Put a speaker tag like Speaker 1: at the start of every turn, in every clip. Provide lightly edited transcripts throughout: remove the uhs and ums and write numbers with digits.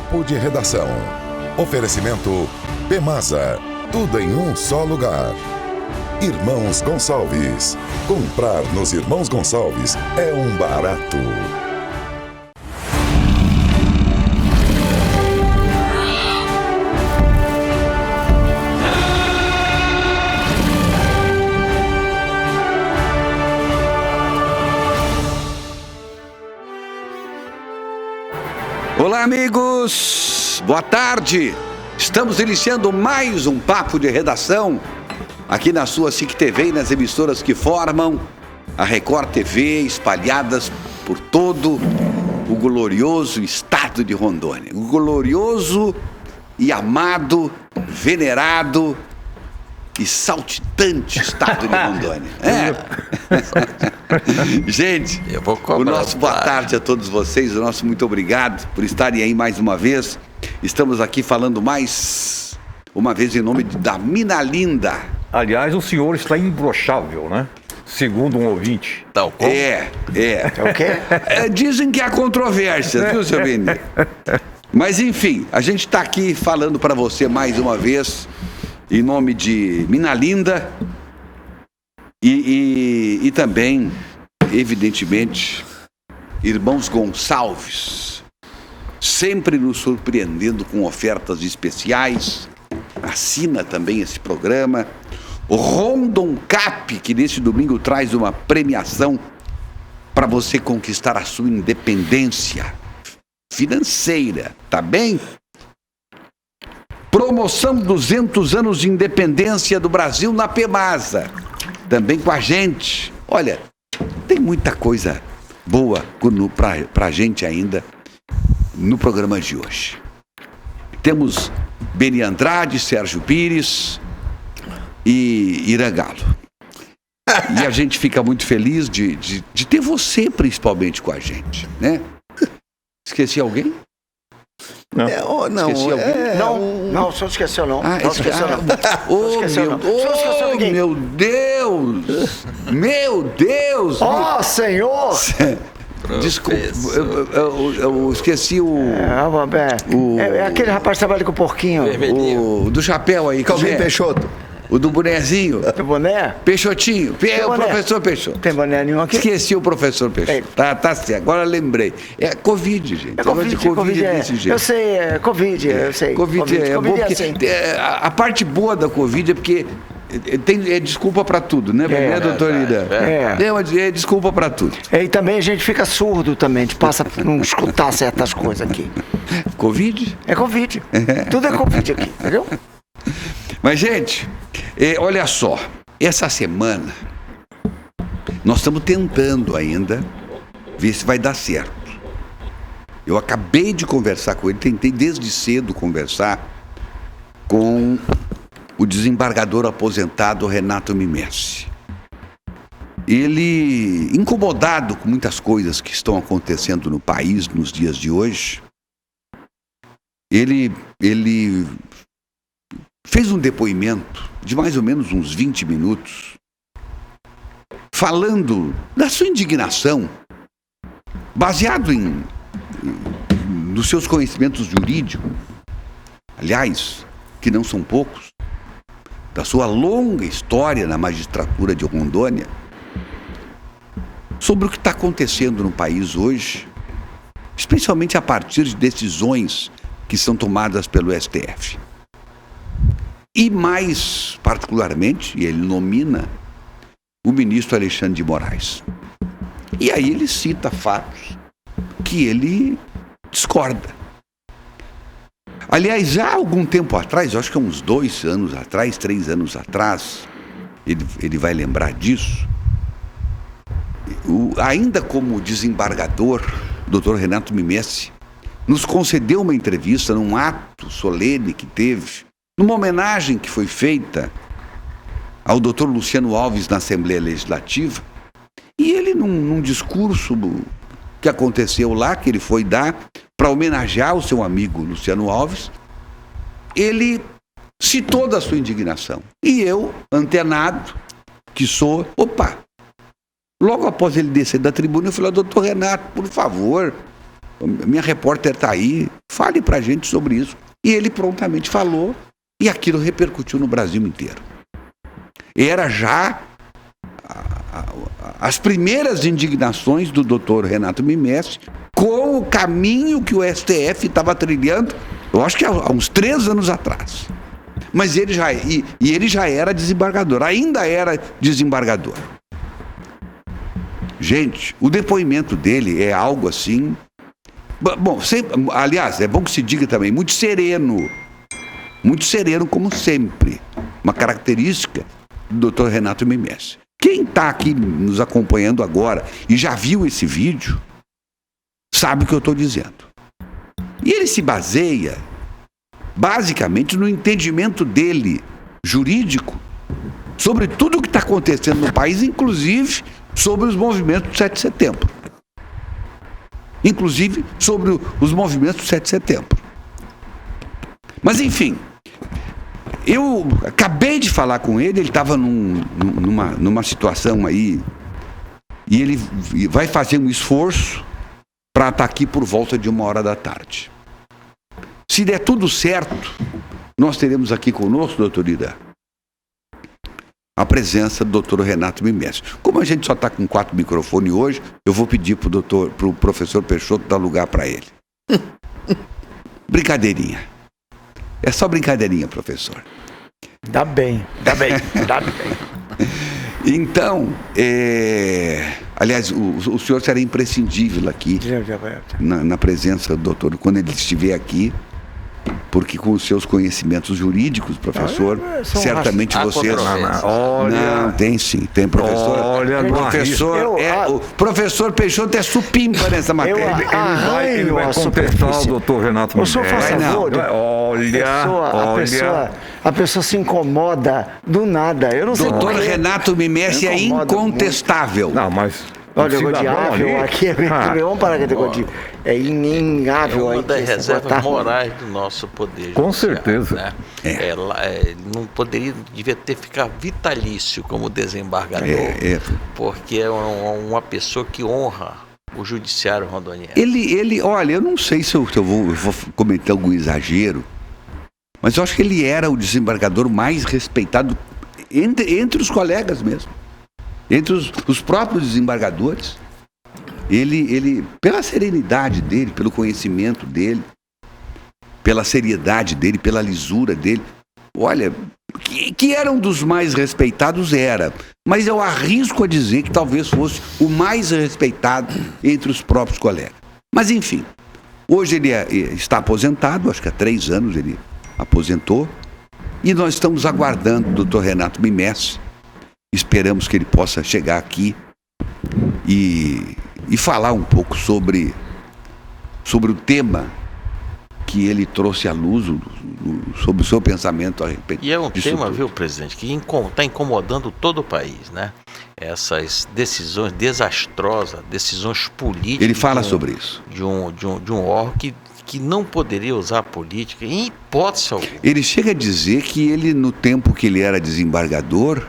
Speaker 1: Papo de Redação. Oferecimento Pemasa. Tudo em um só lugar. Irmãos Gonçalves. Comprar nos Irmãos Gonçalves é um barato.
Speaker 2: Olá, amigos! Boa tarde! Estamos iniciando mais um Papo de Redação aqui na sua SIC TV e nas emissoras que formam a Record TV, espalhadas por todo o glorioso estado de Rondônia. O glorioso e amado, venerado e saltitante estado de Rondônia. Gente, o nosso boa tarde a todos vocês, o nosso muito obrigado por estarem aí mais uma vez. Estamos aqui falando mais uma vez em nome da Mina Linda.
Speaker 3: Aliás, o senhor está imbrochável, né? Segundo um ouvinte.
Speaker 2: Tal como? É o quê? Dizem que há controvérsia, viu, seu Vini? Mas enfim, a gente está aqui falando para você mais uma vez em nome de Mina Linda e também, evidentemente, Irmãos Gonçalves, sempre nos surpreendendo com ofertas especiais. Assina também esse programa. O Rondon Cap, que neste domingo traz uma premiação para você conquistar a sua independência financeira, tá bem? Promoção 200 anos de independência do Brasil na Pemasa. Também com a gente. Olha, tem muita coisa boa pra gente ainda no programa de hoje. Temos Beni Andrade, Sérgio Pires e Irã Galo. E a gente fica muito feliz de ter você principalmente com a gente, né? Esqueci alguém?
Speaker 4: Não.
Speaker 2: Esqueci alguém?
Speaker 4: Não, o senhor esqueceu não.
Speaker 2: Não esqueceu não. Meu Deus! Meu Deus!
Speaker 4: Ó, senhor!
Speaker 2: Desculpa, eu esqueci
Speaker 4: É aquele rapaz que trabalha com o porquinho.
Speaker 2: o do chapéu aí.
Speaker 5: Calvin Peixoto.
Speaker 2: O do bonezinho.
Speaker 4: Tem boné?
Speaker 2: Peixotinho. É o
Speaker 4: boné?
Speaker 2: Professor Peixoto.
Speaker 4: Tem boné nenhum aqui?
Speaker 2: Esqueci o professor Peixoto. Tá certo. Agora lembrei. É Covid, gente.
Speaker 4: Covid é desse jeito. Eu sei, é Covid, eu sei.
Speaker 2: Covid é bom porque
Speaker 4: assim.
Speaker 2: A parte boa da Covid é porque é desculpa pra tudo, né, doutor Ida? É desculpa pra tudo.
Speaker 4: E também a gente fica surdo também, a gente passa a não escutar certas coisas aqui.
Speaker 2: Covid?
Speaker 4: É Covid. Tudo é Covid aqui, entendeu?
Speaker 2: Mas, gente, olha só, essa semana nós estamos tentando ainda ver se vai dar certo. Eu acabei de conversar com ele, tentei desde cedo conversar com o desembargador aposentado Renato Mimessi. Ele, incomodado com muitas coisas que estão acontecendo no país nos dias de hoje, ele fez um depoimento de mais ou menos uns 20 minutos, falando da sua indignação, baseado nos seus conhecimentos jurídicos, aliás, que não são poucos, da sua longa história na magistratura de Rondônia, sobre o que está acontecendo no país hoje, especialmente a partir de decisões que são tomadas pelo STF. E mais particularmente, e ele nomina o ministro Alexandre de Moraes. E aí ele cita fatos que ele discorda. Aliás, já há algum tempo atrás, eu acho que há uns 2 anos atrás, 3 anos atrás, ele vai lembrar disso, ainda como desembargador, o doutor Renato Mimessi nos concedeu uma entrevista num ato solene que teve, numa homenagem que foi feita ao doutor Luciano Alves na Assembleia Legislativa, e ele, num discurso que aconteceu lá, que ele foi dar para homenagear o seu amigo Luciano Alves, ele citou da sua indignação. E eu, antenado, que sou, logo após ele descer da tribuna, eu falei: doutor Renato, por favor, minha repórter está aí, fale para a gente sobre isso. E ele prontamente falou, e aquilo repercutiu no Brasil inteiro. Era já as primeiras indignações do doutor Renato Mimestre com o caminho que o STF estava trilhando, eu acho que há uns 3 anos atrás. Mas ele já era desembargador, ainda era desembargador. Gente, o depoimento dele é algo assim... Bom, aliás, é bom que se diga também, muito sereno como sempre. Uma característica do Dr. Renato Mimestre. Quem está aqui nos acompanhando agora e já viu esse vídeo, sabe o que eu estou dizendo. E ele se baseia, basicamente, no entendimento dele, jurídico, sobre tudo o que está acontecendo no país, inclusive sobre os movimentos do 7 de setembro. Inclusive sobre os movimentos do 7 de setembro. Mas, enfim, eu acabei de falar com ele estava numa situação aí, e ele vai fazer um esforço para estar aqui por volta de 1h da tarde. Se der tudo certo, nós teremos aqui conosco, doutor Ida, a presença do doutor Renato Mimestre. Como a gente só está com 4 microfones hoje, eu vou pedir para o professor Peixoto dar lugar para ele. Brincadeirinha. É só brincadeirinha, professor.
Speaker 4: Dá bem.
Speaker 2: Então, aliás, o senhor será imprescindível aqui na presença do doutor, quando ele estiver aqui, porque com os seus conhecimentos jurídicos, professor, certamente você... Não, tem sim, tem professor.
Speaker 3: Olha,
Speaker 2: o professor Peixoto é supimpa nessa matéria.
Speaker 3: Ele vai contestar o doutor Renato Mimestre.
Speaker 4: O senhor faz favor. A pessoa se incomoda do nada. Eu não sei.
Speaker 2: Doutor Renato Mimestre é incontestável.
Speaker 3: Não, mas...
Speaker 4: Olha, o Godiável aqui vamos parar com o Godiável. É inegável.
Speaker 5: É uma das reservas morais do nosso poder.
Speaker 3: Com certeza.
Speaker 5: Né? Não devia ter ficado vitalício como desembargador, porque é uma pessoa que honra o judiciário rondoniano.
Speaker 2: Olha, eu não sei se eu vou cometer algum exagero, mas eu acho que ele era o desembargador mais respeitado entre os colegas mesmo. Entre os próprios desembargadores. Ele, pela serenidade dele, pelo conhecimento dele, pela seriedade dele, pela lisura dele, olha, que era um dos mais respeitados, era. Mas eu arrisco a dizer que talvez fosse o mais respeitado entre os próprios colegas. Mas enfim, hoje ele está aposentado, acho que há 3 anos ele aposentou, e nós estamos aguardando o doutor Renato Mimestre. Esperamos que ele possa chegar aqui e falar um pouco sobre o tema que ele trouxe à luz, sobre o seu pensamento a respeito.
Speaker 5: E é um tema,
Speaker 2: tudo.
Speaker 5: Viu, presidente, que está incomodando todo o país, né? Essas decisões desastrosas, decisões políticas.
Speaker 2: Ele fala sobre isso.
Speaker 5: De um órgão que não poderia usar a política em hipótese alguma.
Speaker 2: Ele chega a dizer que ele, no tempo que ele era desembargador,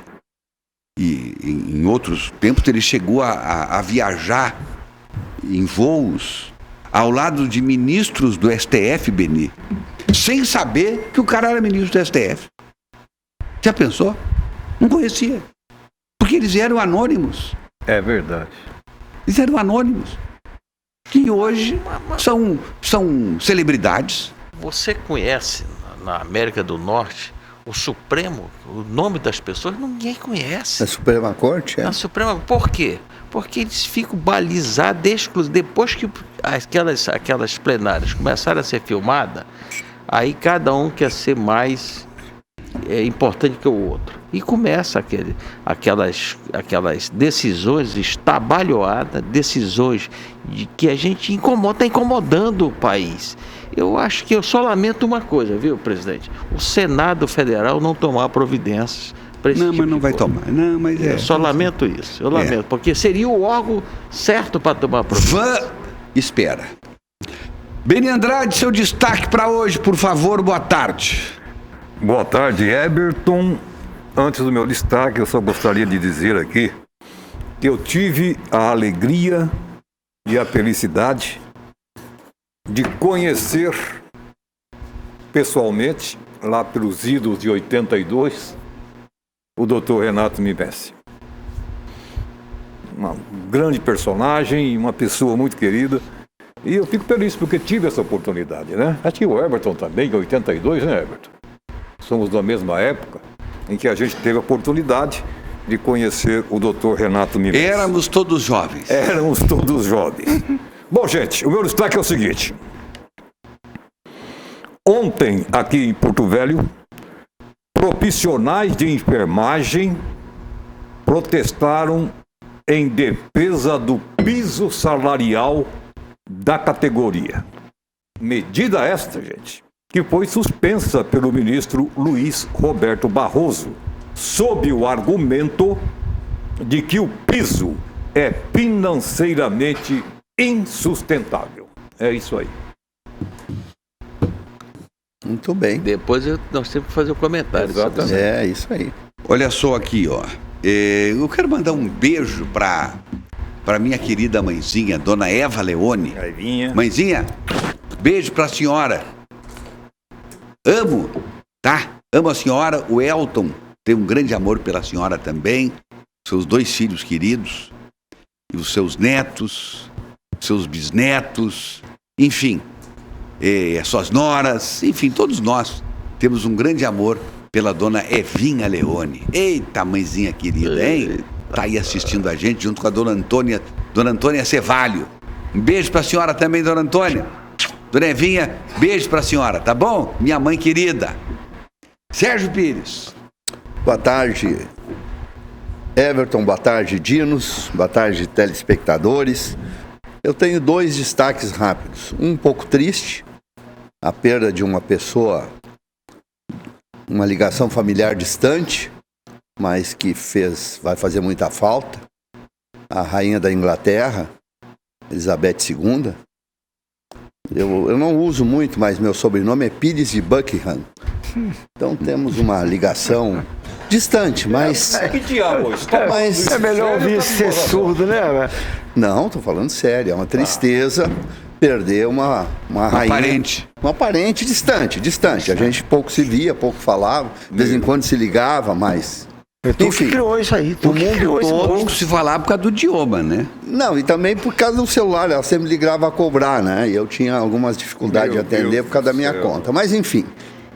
Speaker 2: e em outros tempos, ele chegou a viajar em voos ao lado de ministros do STF, Beni, sem saber que o cara era ministro do STF. Já pensou? Não conhecia. Porque eles eram anônimos.
Speaker 3: É verdade.
Speaker 2: Eles eram anônimos. Que hoje são celebridades.
Speaker 5: Você conhece, na América do Norte, o Supremo, o nome das pessoas, ninguém conhece.
Speaker 6: Na Suprema Corte?
Speaker 5: Na Suprema, por quê? Porque eles ficam balizados depois que aquelas plenárias começaram a ser filmadas, aí cada um quer ser mais importante que o outro. E começa aquelas decisões estabalhoadas, decisões que a gente está incomodando o país. Eu acho que eu só lamento uma coisa, viu, presidente? O Senado Federal não tomar providências para esse tipo
Speaker 2: mas não vai
Speaker 5: coisa.
Speaker 2: tomar. Não, mas
Speaker 5: Eu só lamento isso. Eu lamento, porque seria o órgão certo para tomar providências.
Speaker 2: Espera. Beni Andrade, seu destaque para hoje, por favor, boa tarde.
Speaker 3: Boa tarde, Eberton. Antes do meu destaque, eu só gostaria de dizer aqui que eu tive a alegria e a felicidade de conhecer pessoalmente, lá pelos idos de 82, o Dr. Renato Mimessi. Uma grande personagem e uma pessoa muito querida. E eu fico feliz porque tive essa oportunidade, né? Acho que o Everton também, em 82, né, Everton? Somos da mesma época em que a gente teve a oportunidade de conhecer o Dr. Renato Mimessi.
Speaker 2: Éramos todos jovens.
Speaker 3: Éramos todos jovens. Bom, gente, o meu destaque é o seguinte. Ontem, aqui em Porto Velho, profissionais de enfermagem protestaram em defesa do piso salarial da categoria. Medida esta, gente, que foi suspensa pelo ministro Luiz Roberto Barroso, sob o argumento de que o piso é financeiramente insustentável. É isso aí.
Speaker 6: Muito bem.
Speaker 5: Depois nós temos que fazer o comentário.
Speaker 3: Exatamente.
Speaker 6: É isso aí.
Speaker 2: Olha só aqui, ó. Eu quero mandar um beijo para minha querida mãezinha, dona Eva Leone.
Speaker 3: Evinha.
Speaker 2: Mãezinha, beijo para a senhora. Amo, tá? Amo a senhora. O Elton tem um grande amor pela senhora também. Seus 2 filhos queridos. E os seus netos, seus bisnetos, enfim. Suas noras, enfim, todos nós temos um grande amor pela dona Evinha Leone. Eita, mãezinha querida, hein? Tá aí assistindo a gente junto com a dona Antônia Cevalho. Um beijo pra senhora também, dona Antônia. Dona Evinha, beijo pra senhora, tá bom? Minha mãe querida. Sérgio Pires.
Speaker 6: Boa tarde, Everton. Boa tarde, Dinos. Boa tarde, telespectadores. Eu tenho 2 destaques rápidos. Um pouco triste, a perda de uma pessoa, uma ligação familiar distante, mas que vai fazer muita falta. A rainha da Inglaterra, Elizabeth II. Eu não uso muito, mas meu sobrenome é Pires de Buckingham. Então temos uma ligação distante, mas...
Speaker 3: Que diabo?
Speaker 6: Mas
Speaker 4: É melhor ouvir ser surdo, né?
Speaker 6: não, tô falando sério, é uma tristeza perder uma rainha.
Speaker 2: Parente.
Speaker 6: Uma parente distante. A gente pouco se via, pouco falava, de vez em quando se ligava, mas...
Speaker 4: Tu que criou isso aí. Tu
Speaker 6: o mundo
Speaker 4: criou esse
Speaker 6: todo-
Speaker 2: Pouco se falar por causa do idioma, né?
Speaker 6: Não, e também por causa do celular, ela sempre ligava a cobrar, né? E eu tinha algumas dificuldades de
Speaker 3: Meu
Speaker 6: atender
Speaker 3: Deus
Speaker 6: por causa da
Speaker 3: do
Speaker 6: minha
Speaker 3: céu.
Speaker 6: conta. Mas enfim,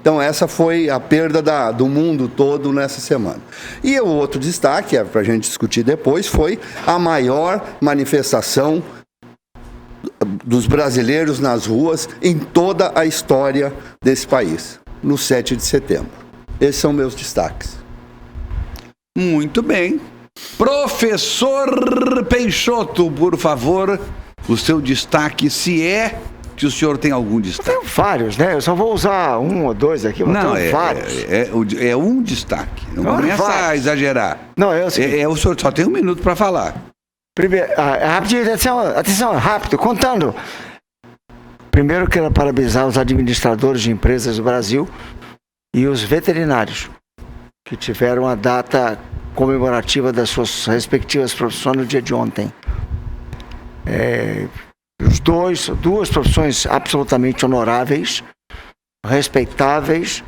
Speaker 6: então essa foi a perda do mundo todo nessa semana. E o outro destaque, para a gente discutir depois, foi a maior manifestação dos brasileiros nas ruas em toda a história desse país, no 7 de setembro. Esses são meus destaques.
Speaker 2: Muito bem. Professor Peixoto, por favor, o seu destaque, se é que o senhor tem algum destaque.
Speaker 4: Tenho vários, né? Eu só vou usar 1 ou 2 aqui, mas
Speaker 2: Não,
Speaker 4: tenho vários.
Speaker 2: é um destaque. Não
Speaker 4: Não,
Speaker 2: começa a
Speaker 4: vários.
Speaker 2: exagerar.
Speaker 4: Não, é o seguinte.
Speaker 2: O senhor só tem 1 minuto para falar.
Speaker 4: Primeiro, rapidinho, atenção, rápido, contando. Primeiro, eu quero parabenizar os administradores de empresas do Brasil e os veterinários, que tiveram a data comemorativa das suas respectivas profissões no dia de ontem. Duas profissões absolutamente honoráveis, respeitáveis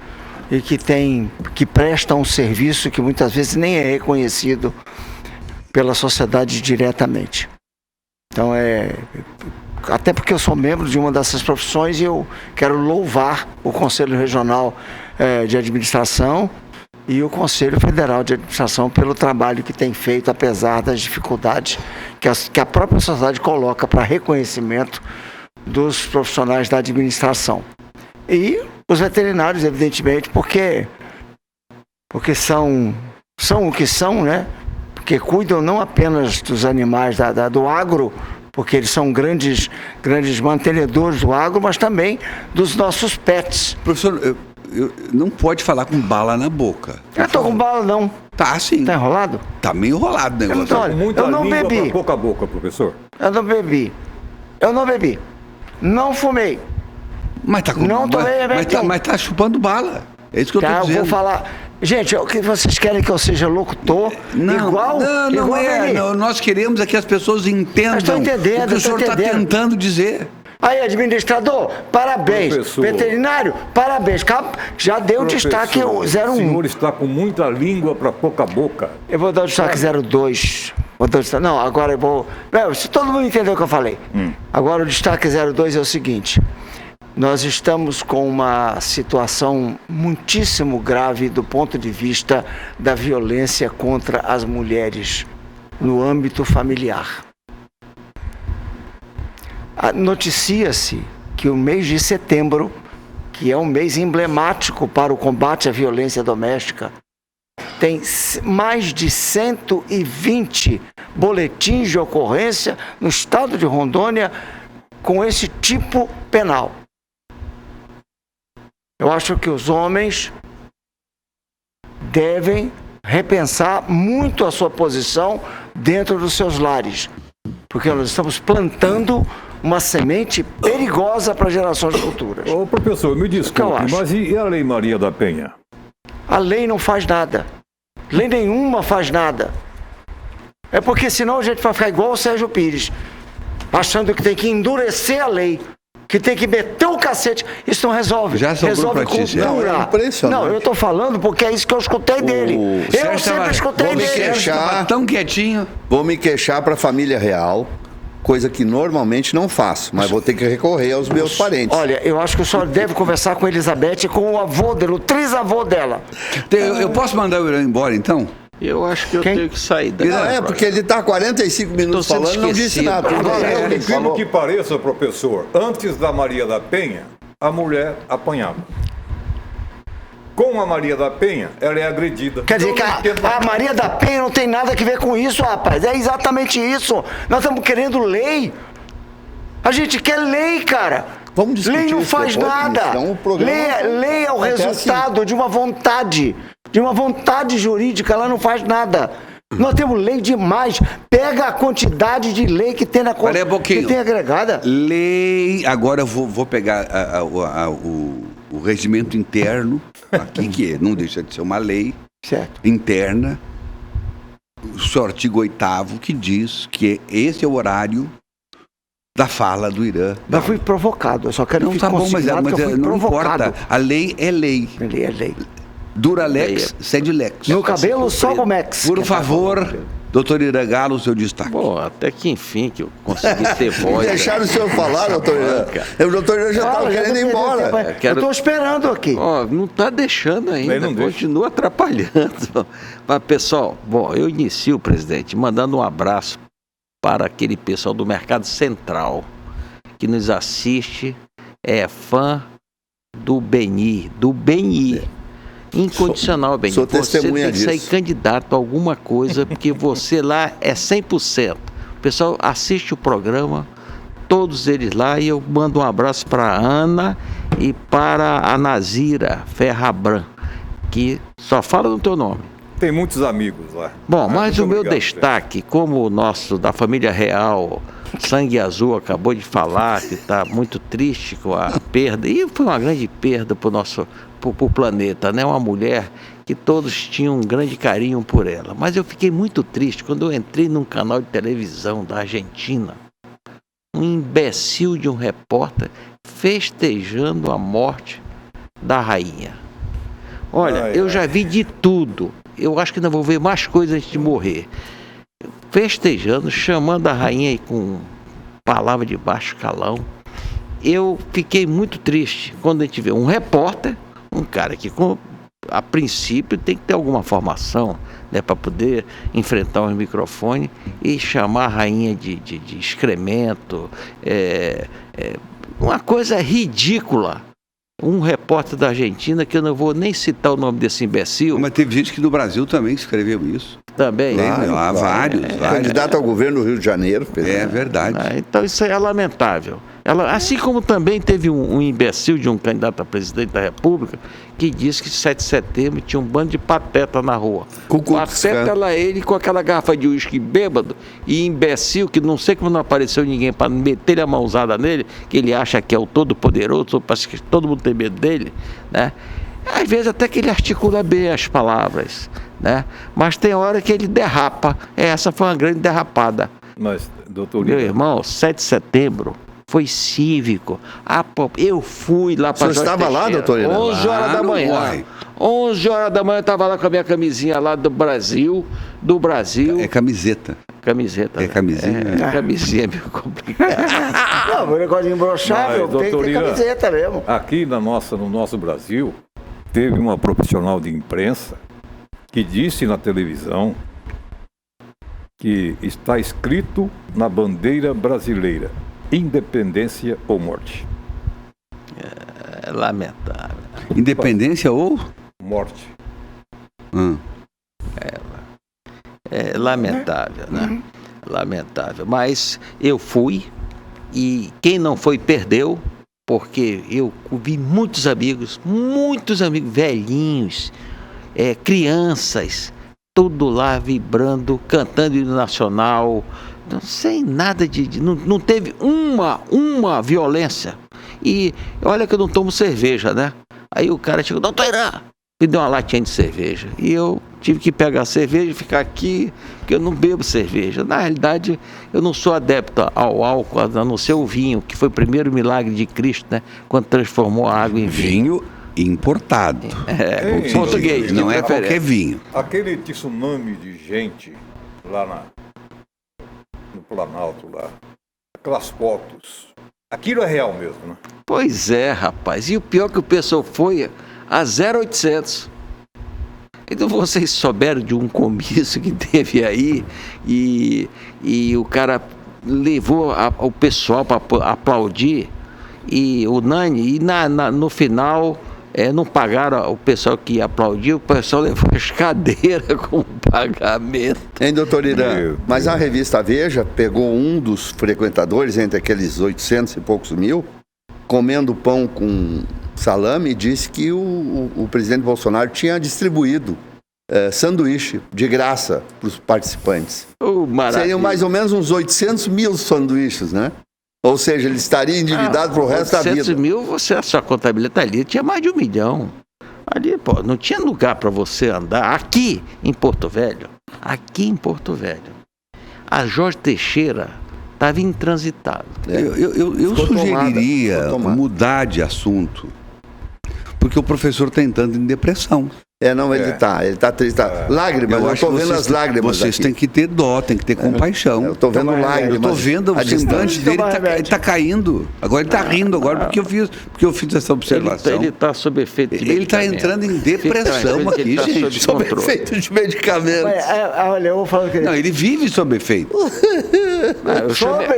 Speaker 4: e que prestam um serviço que muitas vezes nem é reconhecido pela sociedade diretamente. Então até porque eu sou membro de uma dessas profissões e eu quero louvar o Conselho Regional de Administração e o Conselho Federal de Administração pelo trabalho que tem feito, apesar das dificuldades que a própria sociedade coloca para reconhecimento dos profissionais da administração. E os veterinários, evidentemente, porque são o que são, né? Porque cuidam não apenas dos animais do agro, porque eles são grandes mantenedores do agro, mas também dos nossos pets.
Speaker 2: Professor, não pode falar com bala na boca.
Speaker 4: Eu tô com bala não.
Speaker 2: Tá, sim.
Speaker 4: Tá enrolado?
Speaker 2: Tá meio enrolado o negócio.
Speaker 4: Olha,
Speaker 3: Muita
Speaker 4: eu não
Speaker 3: língua
Speaker 4: bebi.
Speaker 3: pra pouca boca, professor.
Speaker 4: Eu não bebi. Não fumei.
Speaker 2: Mas tá com
Speaker 4: Não tomei remédio.
Speaker 2: mas tá chupando bala. É isso que eu tô
Speaker 4: Tá, eu
Speaker 2: dizendo.
Speaker 4: vou falar. Gente, o que vocês querem que eu seja locutor? igual
Speaker 2: não
Speaker 4: a
Speaker 2: é.
Speaker 4: ele?
Speaker 2: Não, nós queremos é que as pessoas entendam
Speaker 4: Eu estou entendendo,
Speaker 2: o que o senhor está tentando dizer.
Speaker 4: Aí, administrador, parabéns.
Speaker 3: Professor.
Speaker 4: Veterinário, parabéns. Já deu destaque 01.
Speaker 3: O senhor está com muita língua para pouca boca.
Speaker 4: Eu vou dar o destaque 02. Não, agora eu vou... Se todo mundo entendeu o que eu falei. Agora o destaque 02 é o seguinte. Nós estamos com uma situação muitíssimo grave do ponto de vista da violência contra as mulheres no âmbito familiar. Noticia-se que o mês de setembro, que é um mês emblemático para o combate à violência doméstica, tem mais de 120 boletins de ocorrência no estado de Rondônia com esse tipo penal. Eu acho que os homens devem repensar muito a sua posição dentro dos seus lares, porque nós estamos plantando uma semente perigosa para gerações futuras.
Speaker 3: Ô, professor, me desculpe, mas e a Lei Maria da Penha?
Speaker 4: A lei não faz nada. Lei nenhuma faz nada. É porque senão a gente vai ficar igual o Sérgio Pires, achando que tem que endurecer a lei, que tem que meter o cacete. Isso não resolve.
Speaker 2: Já
Speaker 4: resolve cultura.
Speaker 6: Não, é impressionante.
Speaker 4: Não, eu estou falando porque é isso que eu escutei dele. Eu sempre escutei dele.
Speaker 2: Estava tão quietinho.
Speaker 6: Vou me queixar para a família real, coisa que normalmente não faço, mas vou ter que recorrer aos meus parentes.
Speaker 4: Olha, eu acho que o senhor deve conversar com a Elizabeth e com o avô dela, o trisavô dela.
Speaker 2: Eu posso mandar o Irã embora, então?
Speaker 5: Eu acho que eu tenho que sair daqui.
Speaker 6: Não, porque ele está 45 minutos
Speaker 5: Tô sendo
Speaker 6: falando e não disse
Speaker 5: esquecido.
Speaker 6: nada.
Speaker 3: Pelo que pareça, professor, antes da Maria da Penha, a mulher apanhava. Com a Maria da Penha, ela é agredida.
Speaker 4: Quer dizer que a Maria da Penha não tem nada a ver com isso, rapaz. É exatamente isso. Nós estamos querendo lei. A gente quer lei, cara.
Speaker 6: Vamos discutir
Speaker 4: lei não
Speaker 6: isso
Speaker 4: faz
Speaker 6: depois,
Speaker 4: nada.
Speaker 6: então o programa
Speaker 4: Lei é o
Speaker 6: vai ter
Speaker 4: resultado de uma vontade jurídica. Ela não faz nada. Nós temos lei demais. Pega a quantidade de lei que tem na Constituição. Que tem agregada.
Speaker 2: Lei. Agora eu vou pegar o regimento interno aqui, que não deixa de ser uma lei interna, o seu artigo 8º, que diz que esse é o horário da fala do Irã.
Speaker 4: Eu fui provocado, eu só quero
Speaker 2: não,
Speaker 4: que
Speaker 2: tá bom, mas
Speaker 4: eu fui
Speaker 2: não
Speaker 4: provocado.
Speaker 2: importa. A lei é lei.
Speaker 4: Lei é lei.
Speaker 2: Dura lex, sed lex.
Speaker 4: No cabelo, só o Max.
Speaker 2: Por favor, doutor Irã Galo, o seu destaque.
Speaker 5: Bom, até que enfim que eu consegui ter voz.
Speaker 6: Deixaram o senhor falar, doutor Irã. O doutor Irã já estava querendo ir embora.
Speaker 4: Eu estou esperando aqui.
Speaker 5: Não está deixando ainda, continua atrapalhando. Mas, pessoal, eu inicio, presidente, mandando um abraço para aquele pessoal do Mercado Central que nos assiste, é fã do Beni. Incondicional, Beni.
Speaker 6: Sou testemunha
Speaker 5: você tem que sair
Speaker 6: disso.
Speaker 5: candidato a alguma coisa, porque você lá é 100%. O pessoal assiste o programa, todos eles lá, e eu mando um abraço para a Ana e para a Nazira Ferrabran, que só fala no teu nome.
Speaker 3: Tem muitos amigos lá.
Speaker 5: Bom, mas o meu
Speaker 3: obrigado,
Speaker 5: destaque, como o nosso da família real, Sangue Azul, acabou de falar que está muito triste com a perda, e foi uma grande perda para o planeta, né? Uma mulher que todos tinham um grande carinho por ela. Mas eu fiquei muito triste quando eu entrei num canal de televisão da Argentina, um imbecil de um repórter festejando a morte da rainha. Olha, eu já vi de tudo. Eu acho que ainda vou ver mais coisas antes de morrer. Festejando, chamando a rainha aí com palavra de baixo calão. Eu fiquei muito triste quando a gente vê um repórter, um cara que a princípio tem que ter alguma formação, né, para poder enfrentar um microfone e chamar a rainha de excremento. Uma coisa ridícula. Um repórter da Argentina, que eu não vou nem citar o nome desse imbecil.
Speaker 2: Mas teve gente que no Brasil também escreveu isso.
Speaker 5: Também.
Speaker 2: Vários.
Speaker 6: Candidato ao governo do Rio de Janeiro.
Speaker 2: É verdade.
Speaker 5: Então isso é lamentável. Assim como também teve um imbecil de um candidato a presidente da República que disse que 7 de setembro tinha um bando de pateta na rua. Pateta lá ele com aquela garrafa de uísque bêbado e imbecil que não sei como não apareceu ninguém para meter a mãozada nele, que ele acha que é o todo-poderoso, parece que todo mundo tem medo dele, né? Às vezes até que ele articula bem as palavras, né? Mas tem hora que ele derrapa. Essa foi uma grande derrapada.
Speaker 3: Mas, doutor
Speaker 5: Meu irmão, 7 de setembro foi cívico. Eu fui lá para
Speaker 6: O senhor estava lá, doutor Irã?
Speaker 5: 11 horas da manhã.
Speaker 2: Uai.
Speaker 5: 11 horas da manhã eu estava lá com a minha camisinha lá do Brasil.
Speaker 2: É camiseta.
Speaker 5: Camiseta.
Speaker 2: É camisinha.
Speaker 5: Camisinha é meio complicado.
Speaker 4: Não, o negócio de imbrochável
Speaker 3: Mas,
Speaker 4: tem que
Speaker 3: doutor
Speaker 4: ter
Speaker 3: Irã,
Speaker 4: camiseta mesmo.
Speaker 3: Aqui no nosso Brasil, teve uma profissional de imprensa que disse na televisão que está escrito na bandeira brasileira: independência ou morte.
Speaker 5: É lamentável.
Speaker 2: Independência ou?
Speaker 3: Morte.
Speaker 5: É lamentável, né? Lamentável. Mas eu fui e quem não foi perdeu, porque eu vi muitos amigos velhinhos, crianças, tudo lá vibrando, cantando hino nacional, sem nada não teve uma violência. E olha que eu não tomo cerveja, né? Aí o cara chegou: doutor Irã, me deu uma latinha de cerveja. E eu tive que pegar a cerveja e ficar aqui, porque eu não bebo cerveja. Na realidade, eu não sou adepto ao álcool, a não ser o vinho, que foi o primeiro milagre de Cristo, né? Quando transformou a água em vinho.
Speaker 2: Vinho importado.
Speaker 3: Ei,
Speaker 5: Português,
Speaker 2: Não
Speaker 5: de
Speaker 2: é
Speaker 5: preferência.
Speaker 2: qualquer vinho.
Speaker 3: Aquele tsunami de gente lá no Planalto, lá, aquelas fotos, aquilo é real mesmo, né?
Speaker 5: Pois é, rapaz. E o pior que o pessoal foi a 0800. Então vocês souberam de um comício que teve aí e o cara levou o pessoal para aplaudir e unânime, e no final não pagaram o pessoal que ia aplaudir, o pessoal levou as cadeiras com pagamento.
Speaker 6: Hein, doutor Irã?
Speaker 3: Meu
Speaker 6: Mas a revista Veja pegou um dos frequentadores, entre aqueles 800 e poucos mil, comendo pão com salame, e disse que o presidente Bolsonaro tinha distribuído sanduíche de graça para os participantes. Seriam mais ou menos uns 800 mil sanduíches, né? Ou seja, ele estaria endividado para o resto da
Speaker 5: 800
Speaker 6: vida.
Speaker 5: mil, a sua contabilidade ali tinha mais de 1 milhão. Ali, pô, não tinha lugar para você andar. Aqui em Porto Velho, a Jorge Teixeira estava intransitável.
Speaker 2: Eu
Speaker 6: Ficou
Speaker 2: sugeriria
Speaker 6: tomada.
Speaker 2: mudar de assunto, porque o professor está entrando em depressão.
Speaker 6: Ele tá triste. Lágrimas, eu
Speaker 2: acho
Speaker 6: estou
Speaker 2: que
Speaker 6: vendo as lágrimas
Speaker 2: vocês
Speaker 6: aqui.
Speaker 2: têm que ter dó, têm que ter compaixão.
Speaker 6: Eu estou vendo lágrimas.
Speaker 2: Eu estou vendo
Speaker 6: à
Speaker 2: o semblante
Speaker 6: distância.
Speaker 2: dele, ele tá caindo. Agora ele está rindo, agora porque eu fiz essa observação.
Speaker 5: Ele está sob efeito de
Speaker 2: Ele está
Speaker 5: medicamento.
Speaker 2: entrando em depressão aqui,
Speaker 5: Ele tá
Speaker 2: gente.
Speaker 5: sob controle.
Speaker 6: Efeito de medicamentos.
Speaker 4: Olha, eu vou falar que
Speaker 2: Não, ele vive sob efeito.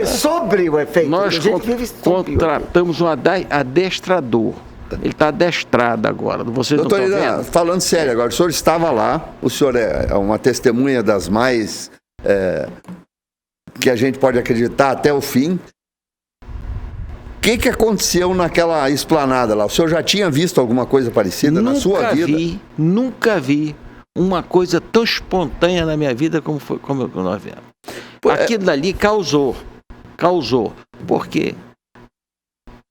Speaker 4: sobre o efeito.
Speaker 5: Nós
Speaker 4: A gente vive sobre o
Speaker 5: contratamos um adestrador. Ele está adestrado agora. Vocês
Speaker 6: Doutor
Speaker 5: não estão
Speaker 6: Irã,
Speaker 5: vendo?
Speaker 6: falando sério agora, o senhor estava lá, o senhor é uma testemunha das mais que a gente pode acreditar até o fim. O que aconteceu naquela esplanada lá? O senhor já tinha visto alguma coisa parecida na sua vida?
Speaker 5: Nunca vi uma coisa tão espontânea na minha vida como nós vimos. Aquilo dali causou. Porque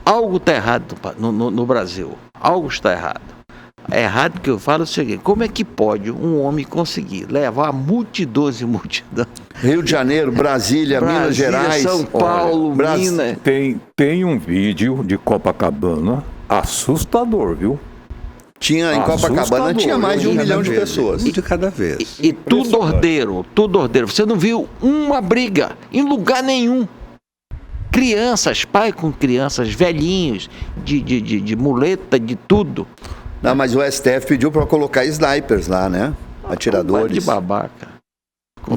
Speaker 5: algo está errado no Brasil. Algo está errado. É errado que eu falo o seguinte: como é que pode um homem conseguir levar multidões e multidões?
Speaker 6: Rio de Janeiro, Brasília, Minas Gerais,
Speaker 5: São Paulo, Minas.
Speaker 3: Tem um vídeo de Copacabana assustador, viu?
Speaker 6: Tinha em Copacabana tinha mais de 1 milhão de pessoas.
Speaker 2: Um de cada vez.
Speaker 5: E tudo ordeiro. Você não viu uma briga em lugar nenhum. Crianças, pai com crianças, velhinhos, de muleta, de tudo.
Speaker 6: Não, mas o STF pediu para colocar snipers lá, né? Atiradores.
Speaker 5: De babaca. Com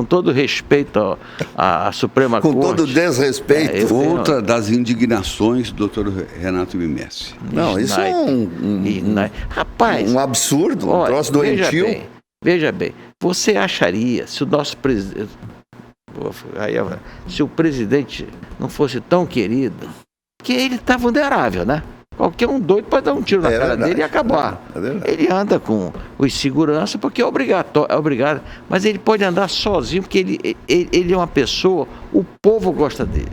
Speaker 5: todo respeito à Suprema
Speaker 6: Com
Speaker 5: Corte.
Speaker 6: todo desrespeito.
Speaker 2: Outra das indignações do doutor Renato Mimessi.
Speaker 6: Não, isso é
Speaker 5: Rapaz,
Speaker 6: um absurdo, um troço doentio.
Speaker 5: Veja bem, você acharia, se o nosso presidente, se o presidente não fosse tão querido, que ele está vulnerável, né? Qualquer um doido pode dar um tiro na cara dele e acabar. Ele anda com os segurança porque é obrigado, mas ele pode andar sozinho porque ele é uma pessoa, o povo gosta dele,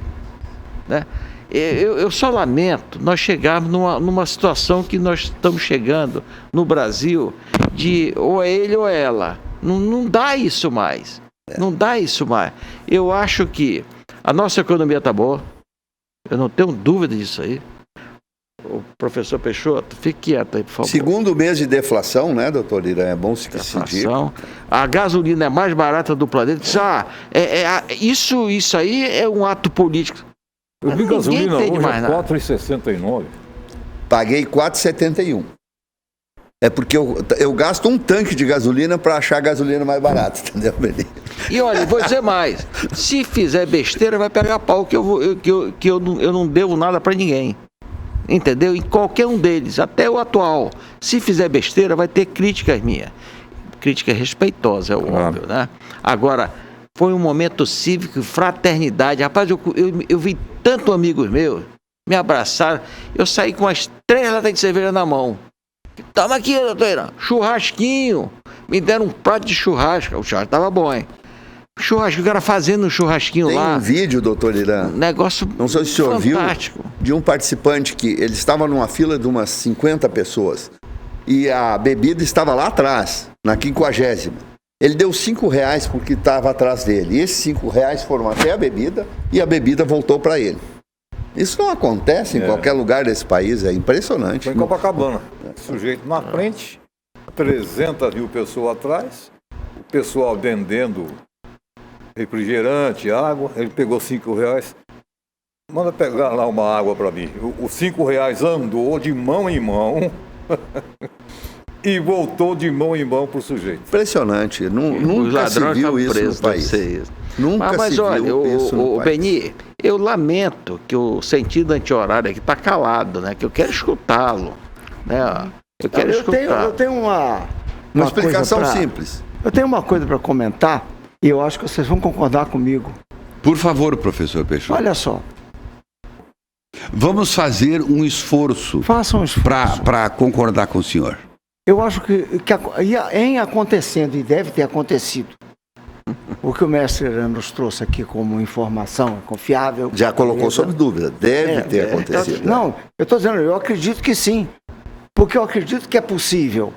Speaker 5: né? Eu só lamento nós chegarmos numa situação que nós estamos chegando no Brasil de ou é ele ou é ela. Não dá isso mais. Não dá isso mais. Eu acho que a nossa economia está boa. Eu não tenho dúvida disso aí. O professor Peixoto, fique quieto aí, por favor.
Speaker 6: Segundo mês de deflação, né, doutor Irã? É bom se dizer.
Speaker 5: A gasolina é mais barata do planeta. Isso aí é um ato político.
Speaker 3: Eu vi gasolina hoje
Speaker 5: mais
Speaker 3: é 4,69.
Speaker 6: Paguei 4,71. É porque eu gasto um tanque de gasolina para achar a gasolina mais barata, entendeu, Beni?
Speaker 5: E olha, vou dizer mais. Se fizer besteira, vai pegar pau, que eu não devo nada para ninguém. Entendeu? Em qualquer um deles, até o atual. Se fizer besteira, vai ter críticas minhas. Crítica respeitosa, é óbvio, né? Agora, foi um momento cívico, fraternidade. Rapaz, eu vi tanto amigos meus me abraçaram. Eu saí com as 3 latas de cerveja na mão. Toma aqui, doutora. Churrasquinho. Me deram um prato de churrasco. O churrasco tava bom, hein? Churrasco, o cara fazendo um churrasquinho
Speaker 6: Tem
Speaker 5: lá.
Speaker 6: Tem um vídeo, doutor Irã.
Speaker 5: Um negócio
Speaker 6: não sei se o senhor viu,
Speaker 5: fantástico.
Speaker 6: De um participante que ele estava numa fila de umas 50 pessoas. E a bebida estava lá atrás, na 50ª. Ele deu R$5 porque estava atrás dele. E esses R$5 foram até a bebida e a bebida voltou para ele. Isso não acontece em qualquer lugar desse país, é impressionante.
Speaker 3: Foi em Copacabana. Sujeito na frente, 300 mil pessoas atrás, o pessoal vendendo refrigerante, água, ele pegou R$5. Manda pegar lá uma água para mim. Os R$5 andou de mão em mão e voltou de mão em mão pro sujeito.
Speaker 6: Impressionante. Nunca se viu isso no país. Nunca se viu isso no país.
Speaker 5: Beni, eu lamento que o sentido anti-horário aqui está calado, né? Que eu quero escutá-lo. Né? Eu quero escutar.
Speaker 6: Eu tenho uma explicação simples.
Speaker 4: Eu tenho uma coisa para comentar e eu acho que vocês vão concordar comigo.
Speaker 2: Por favor, professor Peixoto.
Speaker 4: Olha só.
Speaker 2: Vamos fazer um esforço.
Speaker 4: Faça um esforço.
Speaker 2: Para concordar com o senhor.
Speaker 4: Eu acho que em acontecendo, e deve ter acontecido, o que o mestre nos trouxe aqui como informação confiável.
Speaker 6: Já colocou sob dúvida. Deve ter acontecido.
Speaker 4: Não, eu estou dizendo, eu acredito que sim. Porque eu acredito que é possível.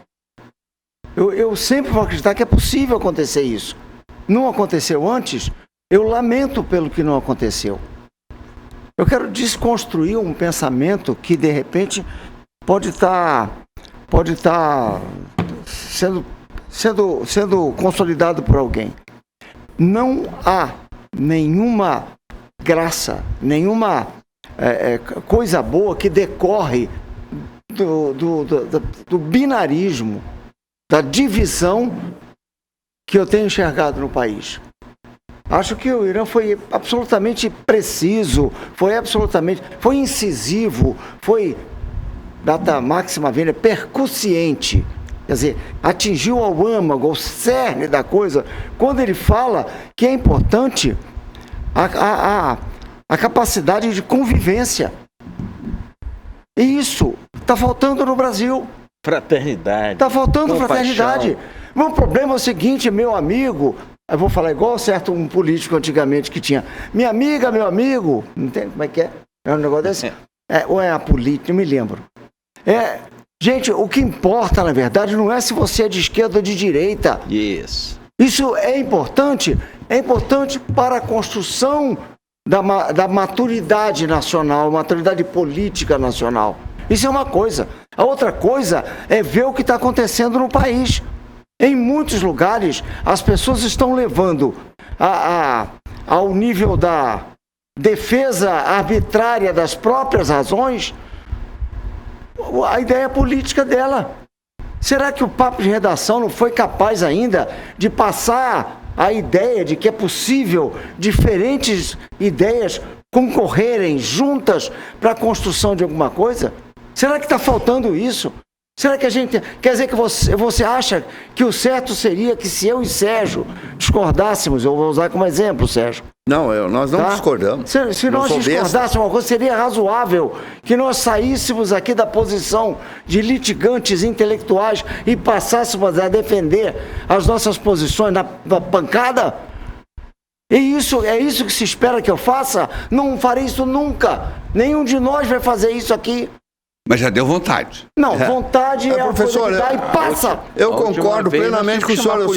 Speaker 4: Eu sempre vou acreditar que é possível acontecer isso. Não aconteceu antes, eu lamento pelo que não aconteceu. Eu quero desconstruir um pensamento que, de repente, pode estar sendo consolidado por alguém. Não há nenhuma graça, nenhuma coisa boa que decorre do binarismo, da divisão que eu tenho enxergado no país. Acho que o Irã foi absolutamente preciso, foi incisivo, foi, data máxima vênia, percussiente. Quer dizer, atingiu ao âmago, ao cerne da coisa, quando ele fala que é importante a capacidade de convivência. E isso está faltando no Brasil.
Speaker 5: Fraternidade.
Speaker 4: Está faltando
Speaker 5: compaixão.
Speaker 4: Fraternidade. O problema é o seguinte, meu amigo, eu vou falar igual um político antigamente que tinha. Minha amiga, meu amigo, não tem como é que é? É um negócio desse? Ou é a política, não me lembro. Gente, o que importa, na verdade, não é se você é de esquerda ou de direita. Isso é importante para a construção da maturidade nacional, maturidade política nacional. Isso é uma coisa. A outra coisa é ver o que está acontecendo no país. Em muitos lugares, as pessoas estão levando ao nível da defesa arbitrária das próprias razões a ideia política dela. Será que o papo de redação não foi capaz ainda de passar a ideia de que é possível diferentes ideias concorrerem juntas para a construção de alguma coisa? Será que está faltando isso? Será que a gente... Quer dizer que você acha que o certo seria que se eu e Sérgio discordássemos, eu vou usar como exemplo, Sérgio.
Speaker 6: Não, nós não discordamos.
Speaker 4: Se nós discordássemos uma coisa, seria razoável que nós saíssemos aqui da posição de litigantes intelectuais e passássemos a defender as nossas posições na pancada? E é isso que se espera que eu faça? Não farei isso nunca. Nenhum de nós vai fazer isso aqui.
Speaker 2: Mas já deu vontade.
Speaker 4: Não, vontade é
Speaker 6: professor,
Speaker 4: a coisa que dá e passa.
Speaker 6: Eu concordo plenamente com o senhor, eu